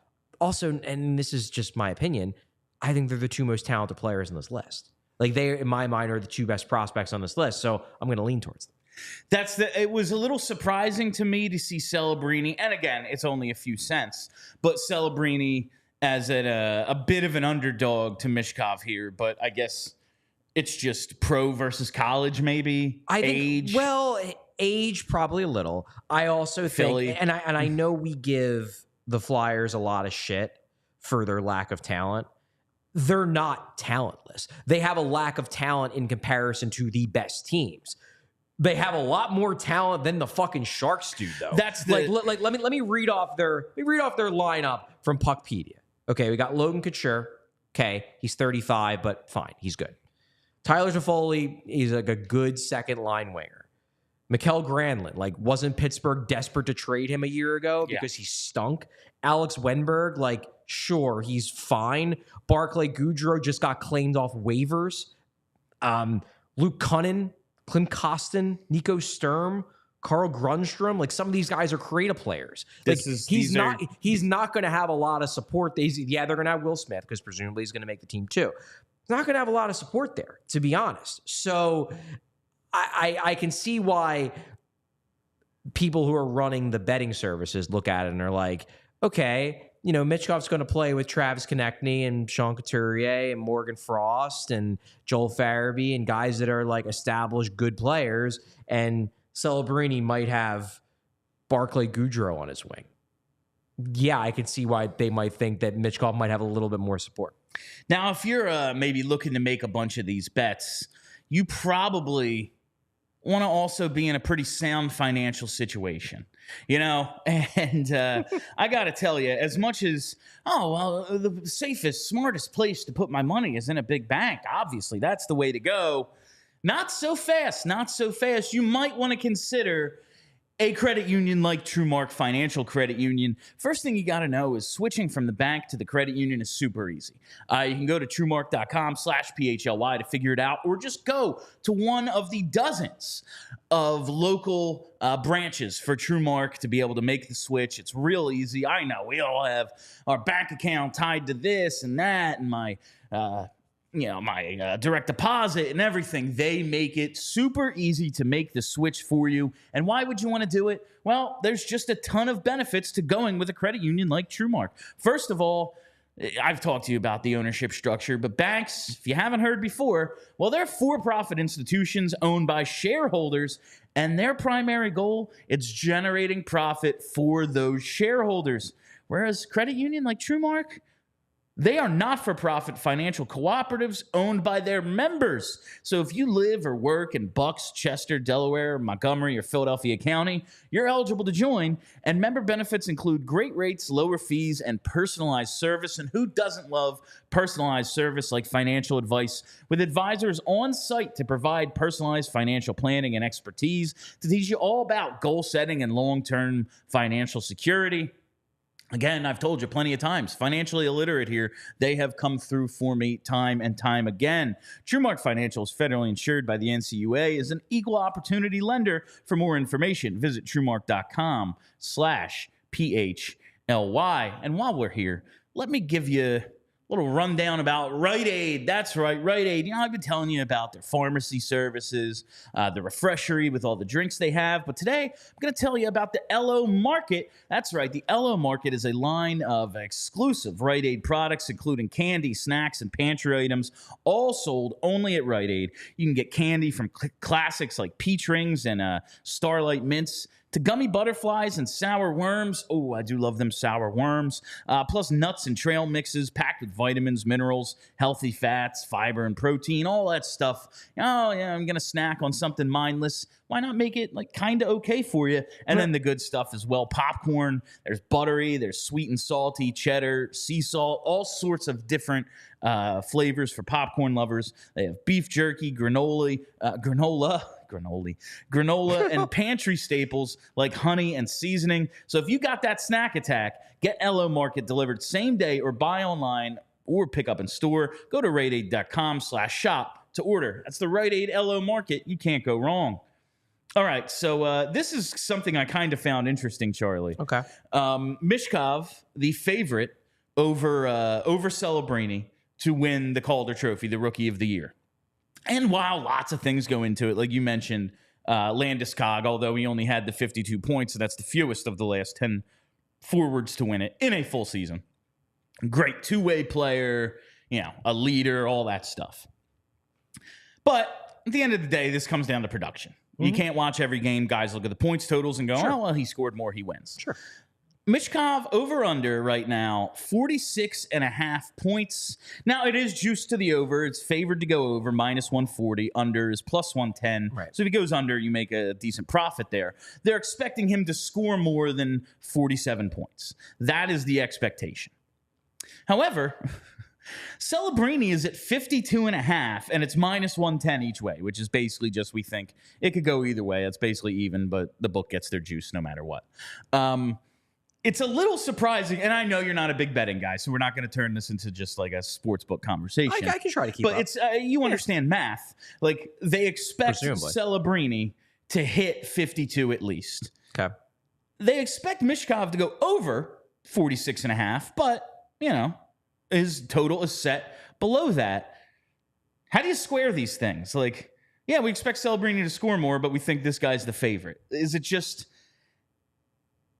Also, and this is just my opinion, I think they're the 2 most talented players on this list. Like, they, in my mind, are the 2 best prospects on this list. So I'm going to lean towards them. It was a little surprising to me to see Celebrini, and again, it's only a few cents, but Celebrini as a bit of an underdog to Michkov here. But I guess it's just pro versus college, maybe. Age probably a little. I also Philly. think, and I know we give the Flyers a lot of shit for their lack of talent. They're not talentless. They have a lack of talent in comparison to the best teams. They have a lot more talent than the fucking Sharks do, though. Let me read off their lineup from Puckpedia. Okay, we got Logan Couture. Okay, he's 35, but fine, he's good. Tyler Toffoli, he's like a good second line winger. Mikael Granlund, like, wasn't Pittsburgh desperate to trade him a year ago because he stunk? Alex Wenberg, like, sure, he's fine. Barclay Goodrow just got claimed off waivers. Luke Cunnin, Clint Costin, Nico Sturm, Carl Grundstrom, like some of these guys are creative players. Like he's not going to have a lot of support. They're going to have Will Smith because presumably he's going to make the team too. He's not going to have a lot of support there, to be honest. So I can see why people who are running the betting services look at it and are like, okay, you know, Michkov's going to play with Travis Konechny and Sean Couturier and Morgan Frost and Joel Farabee and guys that are like established good players, and Celebrini might have Barclay Goodrow on his wing. Yeah, I can see why they might think that Michkov might have a little bit more support. Now, if you're maybe looking to make a bunch of these bets, you probably want to also be in a pretty sound financial situation, you know? And I got to tell you, as much as, the safest, smartest place to put my money is in a big bank. Obviously, that's the way to go. Not so fast, not so fast. You might want to consider a credit union like TrueMark Financial Credit Union. First thing you got to know is switching from the bank to the credit union is super easy. You can go to TrueMark.com/PHLY to figure it out, or just go to one of the dozens of local branches for TrueMark to be able to make the switch. It's real easy. I know we all have our bank account tied to this and that, and my direct deposit and everything. They make it super easy to make the switch for you. And why would you want to do it? Well, there's just a ton of benefits to going with a credit union like TrueMark. First of all, I've talked to you about the ownership structure, but banks, if you haven't heard before, well, they're for-profit institutions owned by shareholders, and their primary goal is generating profit for those shareholders. Whereas credit union like TrueMark, they are not-for-profit financial cooperatives owned by their members. So if you live or work in Bucks, Chester, Delaware, Montgomery, or Philadelphia County, you're eligible to join. And member benefits include great rates, lower fees, and personalized service. And who doesn't love personalized service like financial advice, with advisors on site to provide personalized financial planning and expertise to teach you all about goal setting and long-term financial security? Again, I've told you plenty of times, financially illiterate here. They have come through for me time and time again. TrueMark Financial is federally insured by the NCUA, is an equal opportunity lender. For more information, visit TrueMark.com/PHLY. And while we're here, let me give you little rundown about Rite Aid. That's right, Rite Aid. You know, I've been telling you about their pharmacy services, the refreshery with all the drinks they have. But today, I'm going to tell you about the LO Market. That's right, the LO Market is a line of exclusive Rite Aid products, including candy, snacks, and pantry items, all sold only at Rite Aid. You can get candy from classics like Peach Rings and Starlight Mints, to gummy butterflies and sour worms. Oh, I do love them sour worms. Plus nuts and trail mixes packed with vitamins, minerals, healthy fats, fiber, and protein, all that stuff. Oh, yeah, I'm going to snack on something mindless. Why not make it like kind of okay for you? And then the good stuff as well. Popcorn, there's buttery, there's sweet and salty, cheddar, sea salt, all sorts of different flavors for popcorn lovers. They have beef jerky, granola, and pantry staples like honey and seasoning. So if you got that snack attack, get LO Market delivered same day or buy online or pick up in store. Go to riteaid.com/shop to order. That's the Rite Aid LO Market. You can't go wrong. All right, so this is something I kind of found interesting, Charlie. Okay. Michkov, the favorite over Celebrini to win the Calder Trophy, the Rookie of the Year. And while lots of things go into it, like you mentioned, Landeskog, although he only had the 52 points, so that's the fewest of the last 10 forwards to win it in a full season. Great two-way player, you know, a leader, all that stuff. But at the end of the day, this comes down to production. You can't watch every game. Guys look at the points totals and go, oh, well, he scored more, he wins. Sure. Michkov over-under right now, 46.5 points. Now, it is juiced to the over. It's favored to go over, -140. Under is +110. Right. So if he goes under, you make a decent profit there. They're expecting him to score more than 47 points. That is the expectation. However, Celebrini is at 52.5, and it's -110 each way, which is basically just, we think it could go either way. It's basically even, but the book gets their juice no matter what. It's a little surprising, and I know you're not a big betting guy, so we're not going to turn this into just like a sports book conversation. I can try to keep up. But it's you understand math. Like, they expect Celebrini to hit 52 at least. Okay. They expect Michkov to go over 46.5, but, you know, his total is set below that. How do you square these things? Like, yeah, we expect Celebrini to score more, but we think this guy's the favorite. Is it just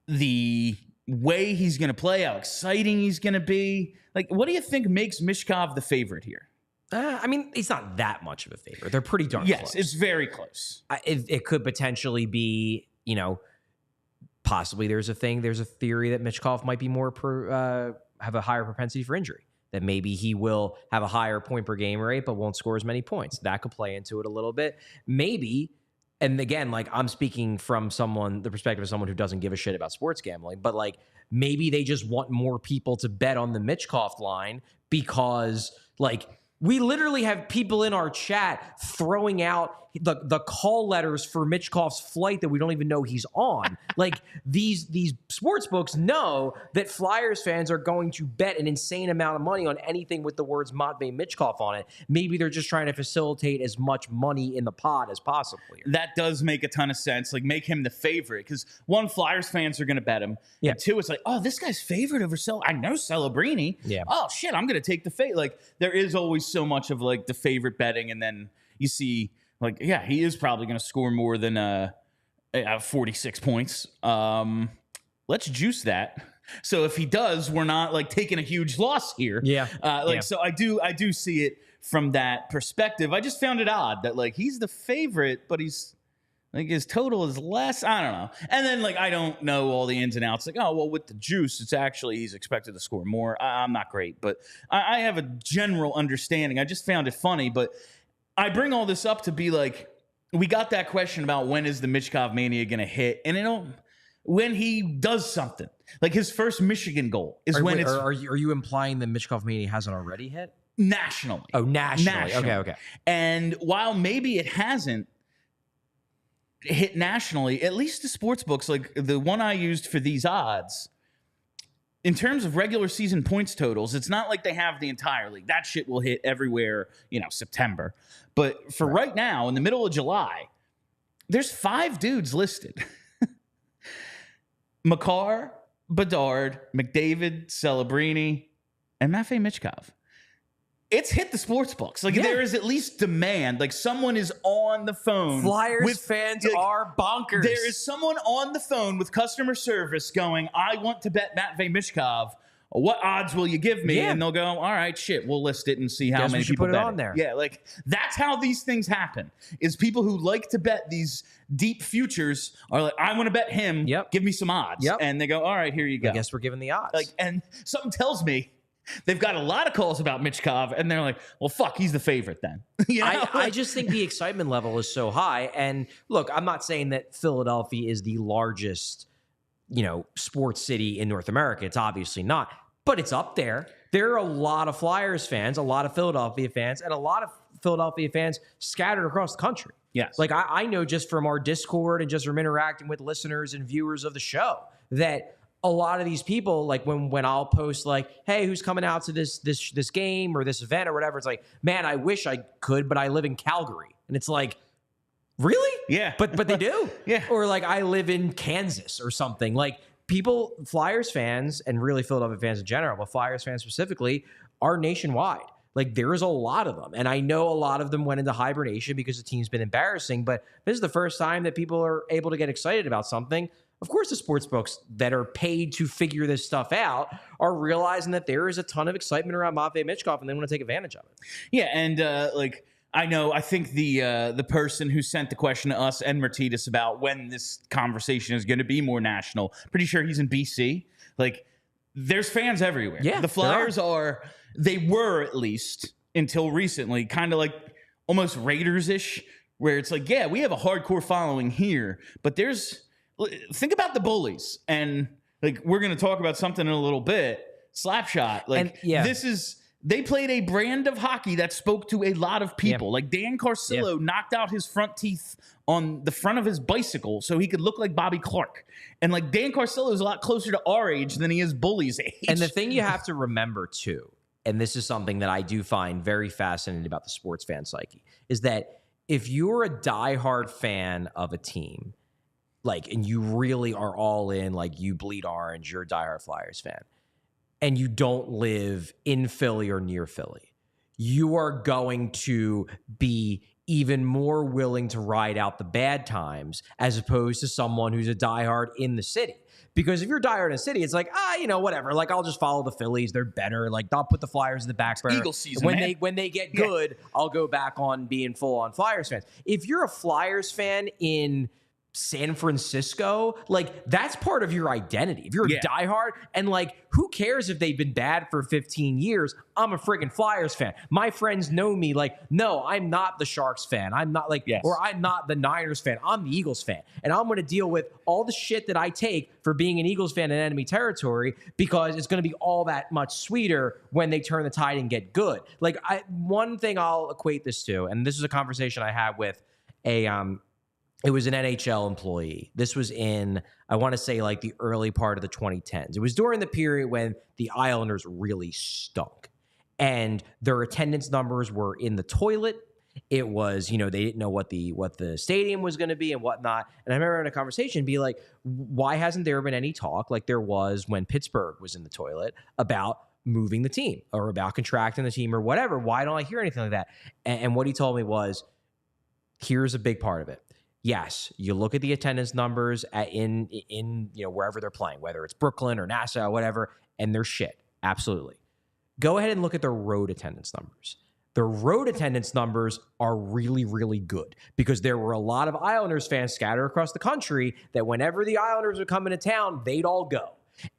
the way he's going to play, how exciting he's going to be? Like, what do you think makes Michkov the favorite here? I mean, it's not that much of a favorite. They're pretty darn close. Yes, it's very close. It could potentially be, you know, possibly there's a theory that Michkov might be more have a higher propensity for injury. That maybe he will have a higher point per game rate, but won't score as many points. That could play into it a little bit. Maybe, and again, like I'm speaking from the perspective of someone who doesn't give a shit about sports gambling, but like maybe they just want more people to bet on the Michkov line because like we literally have people in our chat throwing out the call letters for Michkov's flight that we don't even know he's on. Like these sports books know that Flyers fans are going to bet an insane amount of money on anything with the words Matvei Michkov on it. Maybe they're just trying to facilitate as much money in the pot as possible here. That does make a ton of sense. Like make him the favorite because one, Flyers fans are going to bet him. Yeah. And two, it's like, oh, this guy's favorite over I know Celebrini. Yeah. Oh shit, I'm going to take the favorite. Like there is always so much of like the favorite betting, and then you see. Like, yeah, he is probably going to score more than 46 points. Let's juice that. So if he does, we're not like taking a huge loss here. Yeah. So I do see it from that perspective. I just found it odd that like he's the favorite, but he's like his total is less. I don't know. And then like I don't know all the ins and outs. Like, oh well, with the juice, it's actually he's expected to score more. I'm not great, but I have a general understanding. I just found it funny, but. I bring all this up to be like, we got that question about when is the Michkov mania going to hit, and when he does something. Like his first Michigan goal is Are you implying that Michkov mania hasn't already hit? Nationally. Oh, nationally. Okay. And while maybe it hasn't hit nationally, at least the sports books, like the one I used for these odds, in terms of regular season points totals, it's not like they have the entire league. That shit will hit everywhere, September. But for right now, in the middle of July, there's 5 dudes listed. Makar, Bedard, McDavid, Celebrini, and Matvei Michkov. It's hit the sports books. Like there is at least demand. Like someone is on the phone. Flyers fans are bonkers. There is someone on the phone with customer service going, I want to bet Matvei Michkov. What odds will you give me? Yeah. And they'll go, all right, shit, we'll list it and see how many people put it bet on there. Yeah, like that's how these things happen. Is people who like to bet these deep futures are like, I want to bet him. Yep. Give me some odds. Yep. And they go, all right, here you go. I guess we're giving the odds. Like, and something tells me they've got a lot of calls about Michkov, and they're like, well, fuck, he's the favorite then. I just think the excitement level is so high. And look, I'm not saying that Philadelphia is the largest, sports city in North America. It's obviously not, but it's up there. There are a lot of Flyers fans, a lot of Philadelphia fans, and a lot of Philadelphia fans scattered across the country. Yes. Like I know just from our Discord and just from interacting with listeners and viewers of the show that a lot of these people, like when I'll post like, hey, who's coming out to this game or this event or whatever, it's like, man, I wish I could, but I live in Calgary. And it's like, really? Yeah. But they do. Yeah. Or like I live in Kansas or something. Like people, Flyers fans and really Philadelphia fans in general, but Flyers fans specifically are nationwide. Like there is a lot of them. And I know a lot of them went into hibernation because the team's been embarrassing, but this is the first time that people are able to get excited about something. Of course, the sports books that are paid to figure this stuff out are realizing that there is a ton of excitement around Matvei Michkov, and they want to take advantage of it. Yeah, and I think the person who sent the question to us and Martitas about when this conversation is going to be more national, pretty sure he's in BC. Like, there's fans everywhere. Yeah, the Flyers they were at least until recently, kind of like almost Raiders-ish, where it's like, yeah, we have a hardcore following here, but think about the bullies, and like we're going to talk about something in a little bit. Slapshot, they played a brand of hockey that spoke to a lot of people. Yeah. Like Dan Carcillo knocked out his front teeth on the front of his bicycle so he could look like Bobby Clark. And like Dan Carcillo is a lot closer to our age than he is bullies' age. And the thing you have to remember too, and this is something that I do find very fascinating about the sports fan psyche, is that if you're a diehard fan of a team, like, and you really are all in, like you bleed orange, you're a diehard Flyers fan, and you don't live in Philly or near Philly, you are going to be even more willing to ride out the bad times as opposed to someone who's a diehard in the city. Because if you're diehard in the city, it's like, whatever. Like, I'll just follow the Phillies. They're better. Like, I'll put the Flyers in the back burner. Eagle season, when they get good, I'll go back on being full-on Flyers fans. If you're a Flyers fan in San Francisco, like, that's part of your identity. If you're a diehard, and like, who cares if they've been bad for 15 years? I'm a friggin' Flyers fan. My friends know me. Like, no, I'm not the Sharks fan. I'm not like, or I'm not the Niners fan. I'm the Eagles fan. And I'm going to deal with all the shit that I take for being an Eagles fan in enemy territory, because it's going to be all that much sweeter when they turn the tide and get good. Like, one thing I'll equate this to, and this is a conversation I had with it was an NHL employee. This was in, I want to say, like the early part of the 2010s. It was during the period when the Islanders really stunk, and their attendance numbers were in the toilet. It was, they didn't know what the stadium was going to be and whatnot. And I remember having a conversation, be like, why hasn't there been any talk like there was when Pittsburgh was in the toilet about moving the team or about contracting the team or whatever? Why don't I hear anything like that? And what he told me was, here's a big part of it. Yes, you look at the attendance numbers in wherever they're playing, whether it's Brooklyn or Nassau, whatever, and they're shit. Absolutely. Go ahead and look at their road attendance numbers. Their road attendance numbers are really, really good, because there were a lot of Islanders fans scattered across the country that whenever the Islanders would come into town, they'd all go.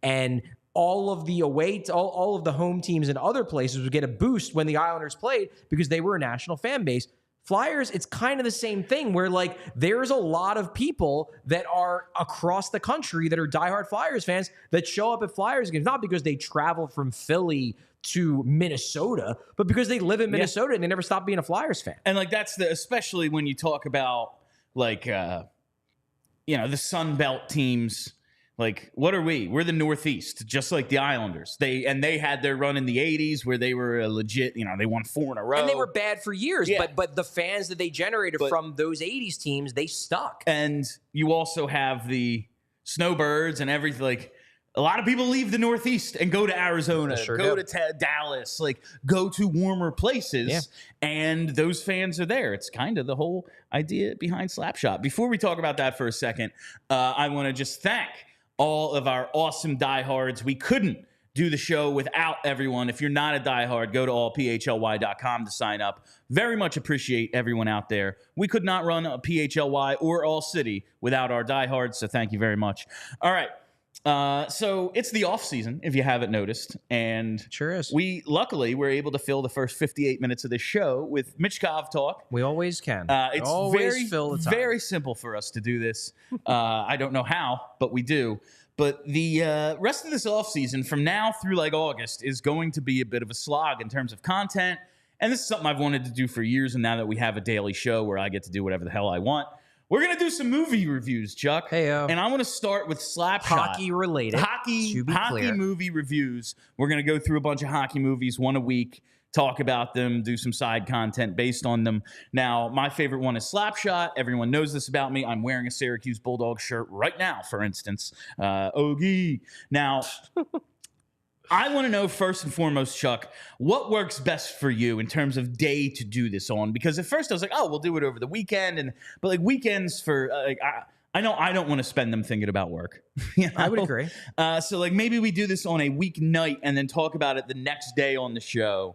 And all of the all of the home teams in other places would get a boost when the Islanders played, because they were a national fan base. Flyers, it's kind of the same thing, where like there's a lot of people that are across the country that are diehard Flyers fans that show up at Flyers games, not because they travel from Philly to Minnesota, but because they live in Minnesota and they never stop being a Flyers fan. And like, that's especially when you talk about like, the Sun Belt teams. Like, what are we? We're the Northeast, just like the Islanders. They had their run in the 80s where they were legit, they won 4 in a row. And they were bad for years, but the fans that they generated from those 80s teams, they stuck. And you also have the Snowbirds and everything. Like, a lot of people leave the Northeast and go to Arizona, to Dallas, like go to warmer places, and those fans are there. It's kind of the whole idea behind Slapshot. Before we talk about that for a second, I want to just thank all of our awesome diehards. We couldn't do the show without everyone. If you're not a diehard, go to allphly.com to sign up. Very much appreciate everyone out there. We could not run a PHLY or All City without our diehards, so thank you very much. All right. So it's the off season, if you haven't noticed, and sure is. We luckily were able to fill the first 58 minutes of this show with Michkov talk. We always can. It's always fill the time. Very simple for us to do this. I don't know how, but we do. But the rest of this off season, from now through like August, is going to be a bit of a slog in terms of content. And this is something I've wanted to do for years. And now that we have a daily show where I get to do whatever the hell I want, we're going to do some movie reviews, Chuck. Hey-o. And I want to start with Slapshot. Hockey-related. Hockey movie reviews. We're going to go through a bunch of hockey movies, one a week, talk about them, do some side content based on them. Now, my favorite one is Slapshot. Everyone knows this about me. I'm wearing a Syracuse Bulldog shirt right now, for instance. Ogie. Now, I want to know first and foremost, Chuck, what works best for you in terms of day to do this on? Because at first I was like, oh, we'll do it over the weekend, but like weekends for I know I don't want to spend them thinking about work. I would agree. So like maybe we do this on a weeknight and then talk about it the next day on the show.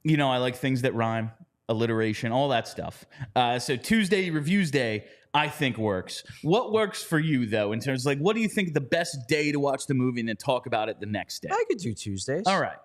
I like things that rhyme, alliteration, all that stuff. So Tuesday Reviews Day, I think works. What works for you, though, in terms of, like, what do you think the best day to watch the movie and then talk about it the next day? I could do Tuesdays. All right.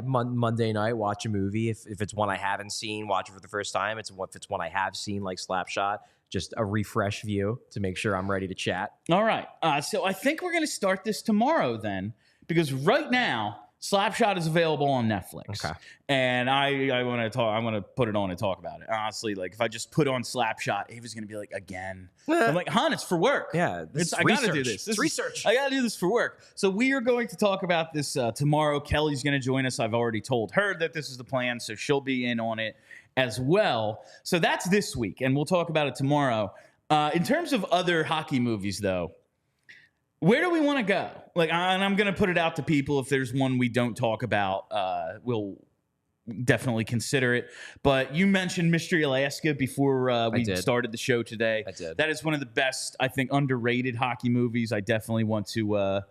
Monday night, watch a movie. If it's one I haven't seen, watch it for the first time. If it's one I have seen, like Slapshot, just a refresh view to make sure I'm ready to chat. All right. So I think we're going to start this tomorrow then, because right now, Slapshot is available on Netflix. Okay. And I want to put it on and talk about it. Honestly, like if I just put on Slapshot, Ava's going to be like, again. I'm like, hon, it's for work. Yeah. I got to do this. It's research. I got to do this for work. So we are going to talk about this tomorrow. Kelly's going to join us. I've already told her that this is the plan, so she'll be in on it as well. So that's this week, and we'll talk about it tomorrow. In terms of other hockey movies, though, where do we want to go? Like, and I'm going to put it out to people. If there's one we don't talk about, we'll definitely consider it. But you mentioned Mystery Alaska before we started the show today. I did. That is one of the best, I think, underrated hockey movies. I definitely want to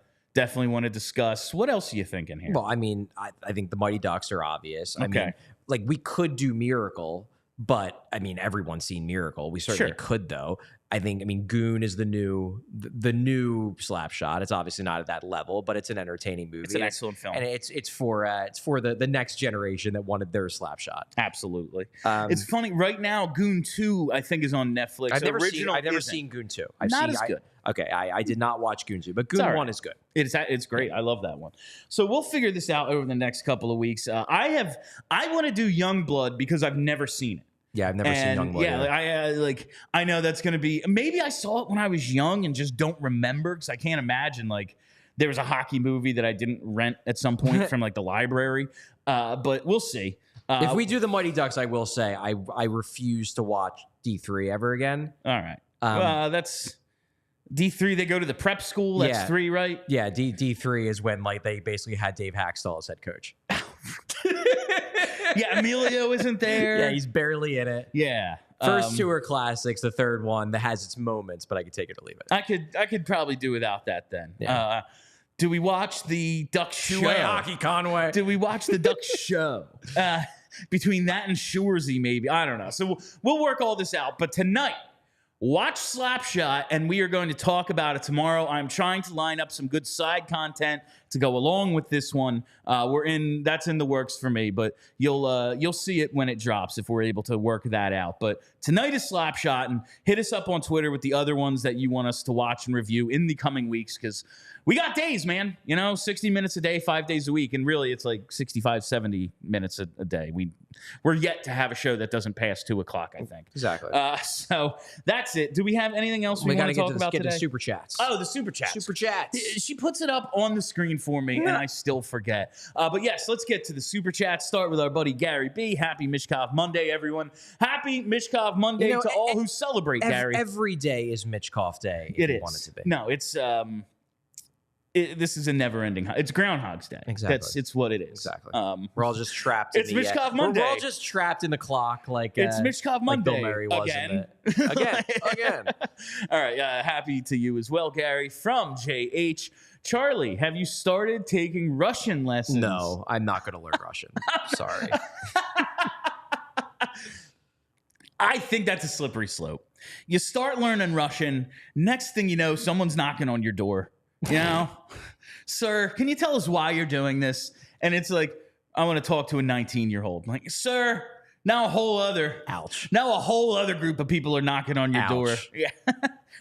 discuss. What else are you thinking here? Well, I mean, I think the Mighty Ducks are obvious. I mean, like we could do Miracle, but I mean, everyone's seen Miracle. We certainly could, though. I mean, Goon is the new Slapshot. It's obviously not at that level, but it's an entertaining movie. It's an excellent film, and it's for the next generation that wanted their Slapshot. Absolutely. It's funny right now. Goon 2, I think, is on Netflix. I've never seen Goon 2. Not as good. Okay, I did not watch Goon 2, but Goon 1 is good. It's great. I love that one. So we'll figure this out over the next couple of weeks. I want to do Youngblood because I've never seen it. Yeah, I've never seen Youngblood. Yeah, I know that's going to be. Maybe I saw it when I was young and just don't remember because I can't imagine like there was a hockey movie that I didn't rent at some point from like the library. But we'll see. If we do the Mighty Ducks, I will say I refuse to watch D3 ever again. All right. That's D3. They go to the prep school. That's 3, right? Yeah. D3 is when like they basically had Dave Haxtell as head coach. Yeah, Emilio isn't there. Yeah, he's barely in it. Yeah. First 2 are classics. The third one that has its moments, but I could take it or leave it. I could probably do without that then. Yeah. Do we watch the Ducks show? Two-way hockey, Conway. Do we watch the Ducks show? Between that and Shoresy, maybe. I don't know. So we'll work all this out. But tonight, watch Slapshot, and we are going to talk about it tomorrow. I'm trying to line up some good side content to go along with this one. That's in the works for me, but you'll see it when it drops if we're able to work that out. But tonight is Slapshot, and hit us up on Twitter with the other ones that you want us to watch and review in the coming weeks because we got days, man. 60 minutes a day, 5 days a week, and really it's like 65, 70 minutes a day. We're yet to have a show that doesn't pass 2 o'clock, I think. Exactly. So that's it. Do we have anything else we want to talk about today? Get to Super Chats. Oh, the Super Chats. Super Chats. She puts it up on the screen for me, and I still forget. But yes, let's get to the Super Chats. Start with our buddy Gary B. Happy Michkov Monday, everyone. Happy Michkov Monday to all who celebrate, Gary. Every day is Michkov Day. It is. Want it to be. No, it's... this is a never-ending. It's Groundhog's Day. Exactly. It's what it is. Exactly. We're all just trapped. It's Michkov Monday. We're all just trapped in the clock, like it's Michkov Monday. Like Bill Murray was again. Again. All right. Happy to you as well, Gary. From JH. Charlie, have you started taking Russian lessons? No, I'm not going to learn Russian. Sorry. I think that's a slippery slope. You start learning Russian, next thing you know, someone's knocking on your door. Sir, can you tell us why you're doing this? And it's like, I want to talk to a 19-year-old. I'm like, sir, now a whole other group of people are knocking on your door. Yeah.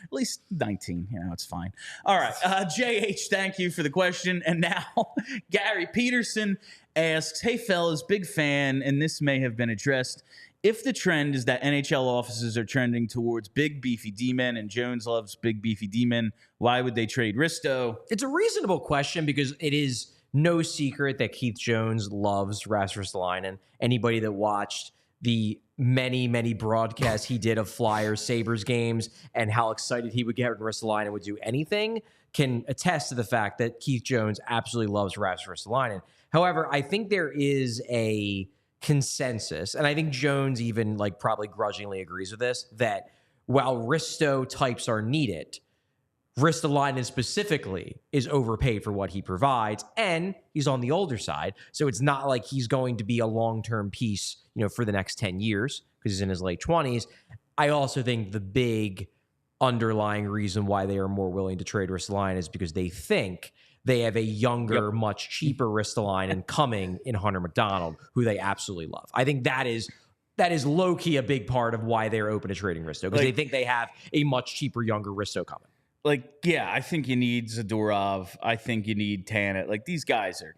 At least 19, it's fine. All right. JH, thank you for the question. And now Gary Peterson asks, hey, fellas, big fan, and this may have been addressed. If the trend is that NHL offices are trending towards big, beefy D-men, and Jones loves big, beefy D-men, why would they trade Risto? It's a reasonable question because it is no secret that Keith Jones loves Rasmus Ristolainen. Anybody that watched the many, many broadcasts he did of Flyers, Sabres games and how excited he would get when Ristolainen would do anything can attest to the fact that Keith Jones absolutely loves Rasmus Ristolainen. However, I think there is a consensus, and I think Jones even probably grudgingly agrees with this, that while Risto types are needed, Ristolainen specifically is overpaid for what he provides, and he's on the older side, so it's not like he's going to be a long-term piece, for the next 10 years because he's in his late 20s. I also think the big underlying reason why they are more willing to trade Ristolainen is because they think they have a younger, much cheaper Ristolainen coming in Hunter McDonald, who they absolutely love. I think that is low-key a big part of why they're open to trading Risto, because they think they have a much cheaper, younger Risto coming. I think you need Zadorov. I think you need Tanev. These guys are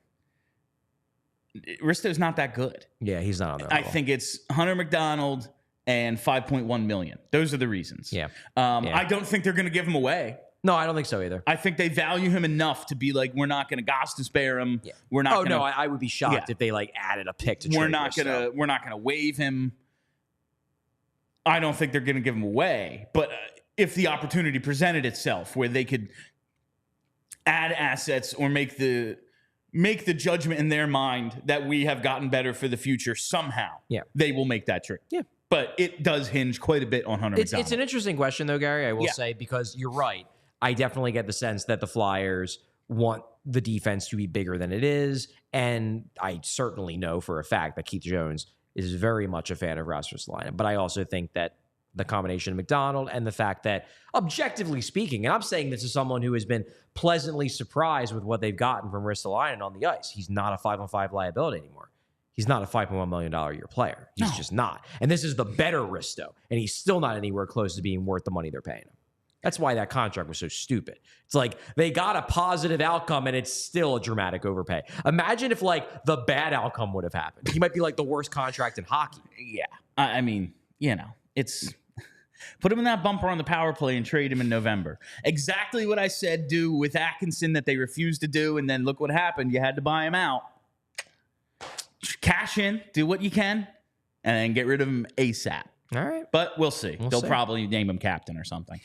Risto's not that good. Yeah, he's not on there. I think it's Hunter McDonald and $5.1 million. Those are the reasons. Yeah. I don't think they're going to give him away. No, I don't think so either. I think they value him enough to be like, we're not going to Goss spare him. Yeah. We're not. Oh no, I would be shocked if they like added a pick to. We're not gonna waive him. I don't think they're gonna give him away. But if the opportunity presented itself, where they could add assets or make the judgment in their mind that we have gotten better for the future somehow, they will make that trade. Yeah. But it does hinge quite a bit on Hunter McDonald. It's an interesting question, though, Gary, I will say, because you're right. I definitely get the sense that the Flyers want the defense to be bigger than it is. And I certainly know for a fact that Keith Jones is very much a fan of Ristolainen. But I also think that the combination of McDonald and the fact that, objectively speaking, and I'm saying this as someone who has been pleasantly surprised with what they've gotten from Ristolainen on the ice. He's not a 5-on-5 liability anymore. He's not a $5.1 million a year player. He's just not. And this is the better Risto. And he's still not anywhere close to being worth the money they're paying him. That's why that contract was so stupid. It's like they got a positive outcome and it's still a dramatic overpay. Imagine if like the bad outcome would have happened. He might be like the worst contract in hockey. Yeah. I mean, it's put him in that bumper on the power play and trade him in November. Exactly what I said do with Atkinson that they refused to do. And then look what happened. You had to buy him out. Cash in, do what you can, and then get rid of him ASAP. All right. But we'll see. They'll probably name him captain or something.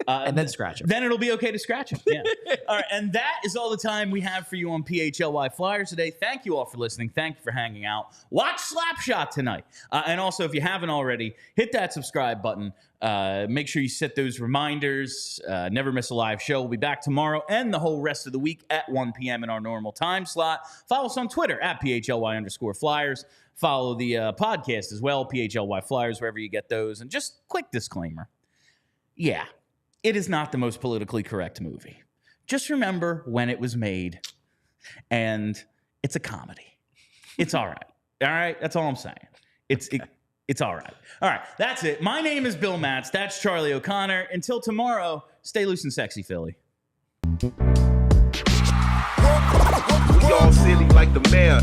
And then scratch him. Then it'll be okay to scratch him. Yeah. All right. And that is all the time we have for you on PHLY Flyers today. Thank you all for listening. Thank you for hanging out. Watch Slapshot tonight. And also, if you haven't already, hit that subscribe button. Make sure you set those reminders. Never miss a live show. We'll be back tomorrow and the whole rest of the week at 1 p.m. in our normal time slot. Follow us on Twitter at PHLY_Flyers. Follow the podcast as well, PHLY Flyers, wherever you get those. And just quick disclaimer. Yeah, it is not the most politically correct movie. Just remember when it was made. And it's a comedy. It's all right. All right? That's all I'm saying. It's all right. All right, that's it. My name is Bill Matz. That's Charlie O'Connor. Until tomorrow, stay loose and sexy, Philly. We all silly like the mayor.